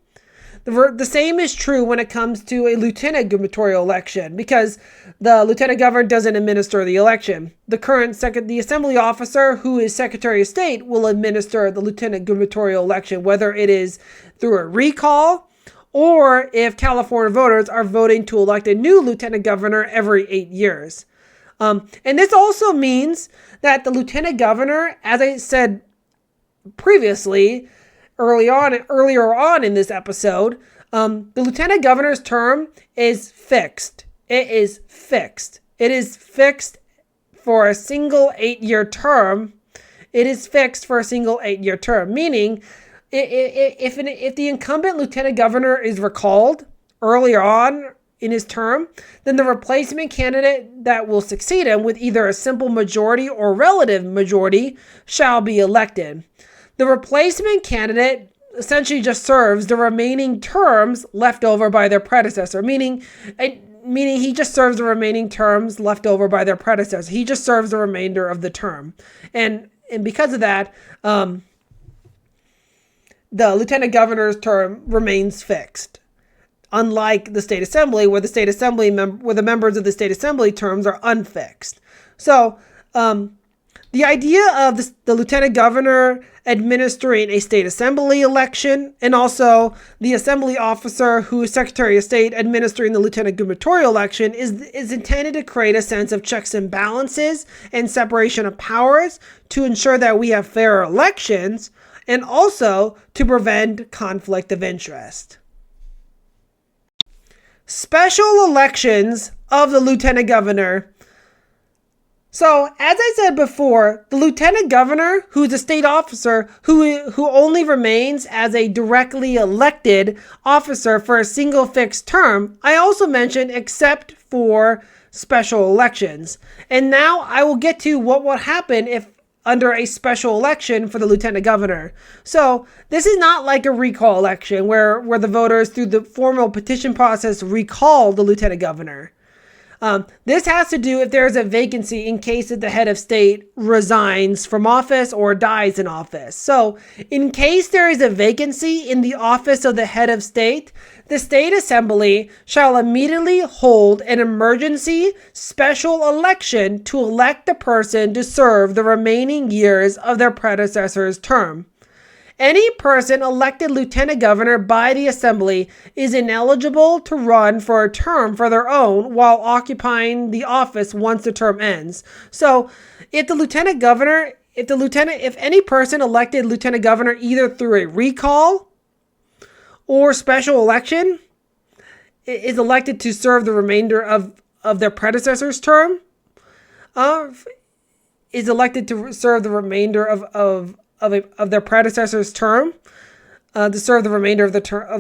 Speaker 1: the same is true when it comes to a lieutenant gubernatorial election, because the lieutenant governor doesn't administer the election. The assembly officer who is Secretary of State will administer the lieutenant gubernatorial election, whether it is through a recall or if California voters are voting to elect a new lieutenant governor every 8 years. And this also means that the lieutenant governor, as I said previously, earlier on in this episode, the lieutenant governor's term is fixed. It is fixed. It is fixed for a single 8-year term. It is fixed for a single 8-year term, meaning if the incumbent lieutenant governor is recalled earlier on in his term, then the replacement candidate that will succeed him with either a simple majority or relative majority shall be elected. The replacement candidate essentially just serves the remaining terms left over by their predecessor, meaning he just serves the remaining terms left over by their predecessor. He just serves the remainder of the term. And because of that, the lieutenant governor's term remains fixed. Unlike the state assembly, where the members of the state assembly terms are unfixed. So, the idea of the lieutenant governor administering a state assembly election, and also the assembly officer who is Secretary of State administering the lieutenant gubernatorial election is intended to create a sense of checks and balances and separation of powers to ensure that we have fair elections, and also to prevent conflict of interest. Special elections of the lieutenant governor. So, as I said before, the lieutenant governor, who is a state officer who only remains as a directly elected officer for a single fixed term, I also mentioned except for special elections. And now I will get to what will happen if under a special election for the lieutenant governor. So this is not like a recall election where the voters through the formal petition process recall the lieutenant governor. This has to do if there is a vacancy in case that the head of state resigns from office or dies in office. So in case there is a vacancy in the office of the head of state, the state assembly shall immediately hold an emergency special election to elect the person to serve the remaining years of their predecessor's term. Any person elected lieutenant governor by the assembly is ineligible to run for a term for their own while occupying the office once the term ends. So if any person elected lieutenant governor either through a recall or special election is elected to serve the remainder of their predecessor's term, is elected to serve the remainder of their predecessor's term, to serve the remainder of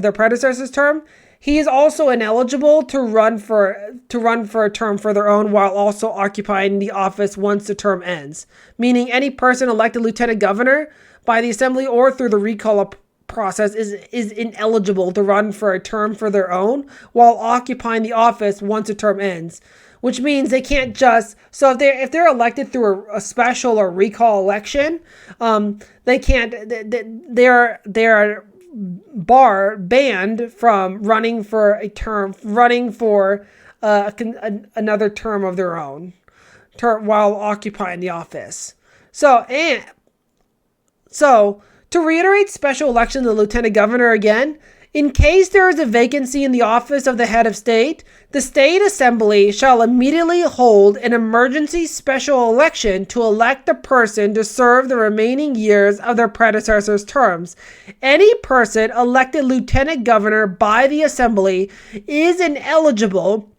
Speaker 1: their predecessor's term, he is also ineligible to run for a term for their own while also occupying the office once the term ends. Meaning any person elected lieutenant governor by the assembly or through the recall process is ineligible to run for a term for their own while occupying the office once the term ends. Which means they can't just, so if they're elected through a special or recall election, they can't, they're banned from running for a term, another term of their own while occupying the office. So to reiterate special election of the lieutenant governor again, In case there is a vacancy in the office of the head of state, the state assembly shall immediately hold an emergency special election to elect the person to serve the remaining years of their predecessor's terms. Any person elected lieutenant governor by the assembly is ineligible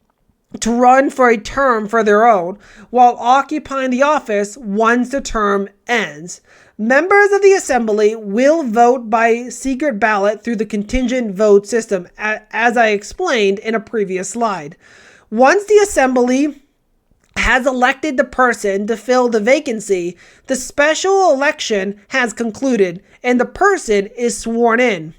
Speaker 1: to run for a term for their own while occupying the office once the term ends. Members of the assembly will vote by secret ballot through the contingent vote system, as I explained in a previous slide. Once the assembly has elected the person to fill the vacancy, the special election has concluded and the person is sworn in.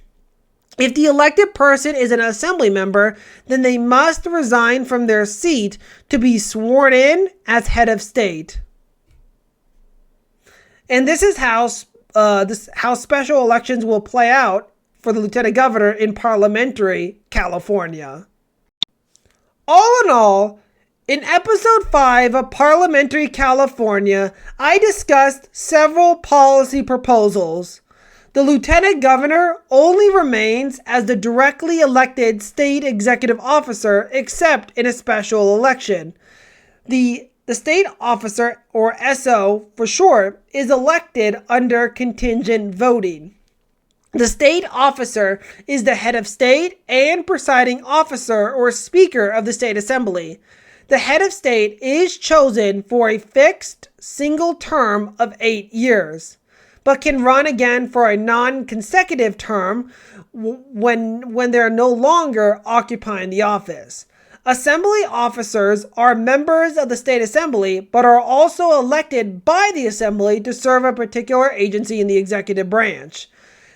Speaker 1: If the elected person is an assembly member, then they must resign from their seat to be sworn in as head of state. And this is how special elections will play out for the lieutenant governor in Parliamentary California. All in all, in episode 5 of Parliamentary California, I discussed several policy proposals. The lieutenant governor only remains as the directly elected state executive officer except in a special election. The state officer, or SO for short, is elected under contingent voting. The state officer is the head of state and presiding officer or speaker of the state assembly. The head of state is chosen for a fixed single term of 8 years, but can run again for a non-consecutive term when they're no longer occupying the office. Assembly officers are members of the state assembly, but are also elected by the assembly to serve a particular agency in the executive branch.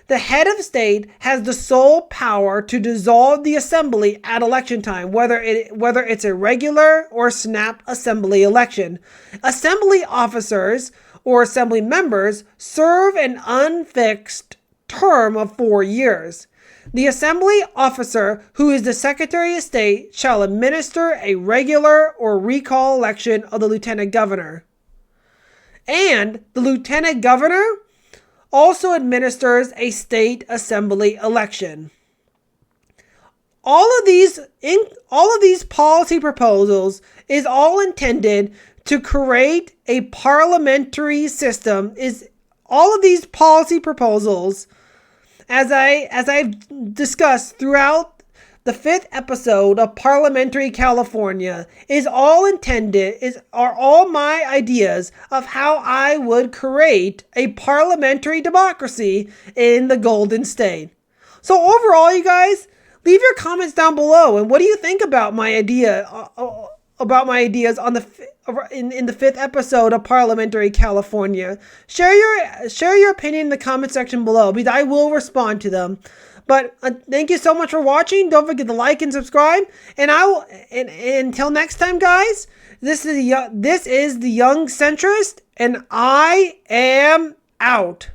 Speaker 1: The head of state has the sole power to dissolve the assembly at election time, whether it's a regular or snap assembly election. Assembly officers or assembly members serve an unfixed term of 4 years. The assembly officer, who is the Secretary of State, shall administer a regular or recall election of the lieutenant governor. And the lieutenant governor also administers a state assembly election. All of these policy proposals is all intended to create a parliamentary system. All of these policy proposals, as I've discussed throughout the 5th episode of Parliamentary California, are all my ideas of how I would create a parliamentary democracy in the Golden State. So overall, you guys, leave your comments down below. And what do you think about my ideas on in the 5th episode of Parliamentary California? Share your opinion in the comment section below, because I will respond to them. But thank you so much for watching. Don't forget to like and subscribe. And until next time, guys. This is the Young Centrist, and I am out.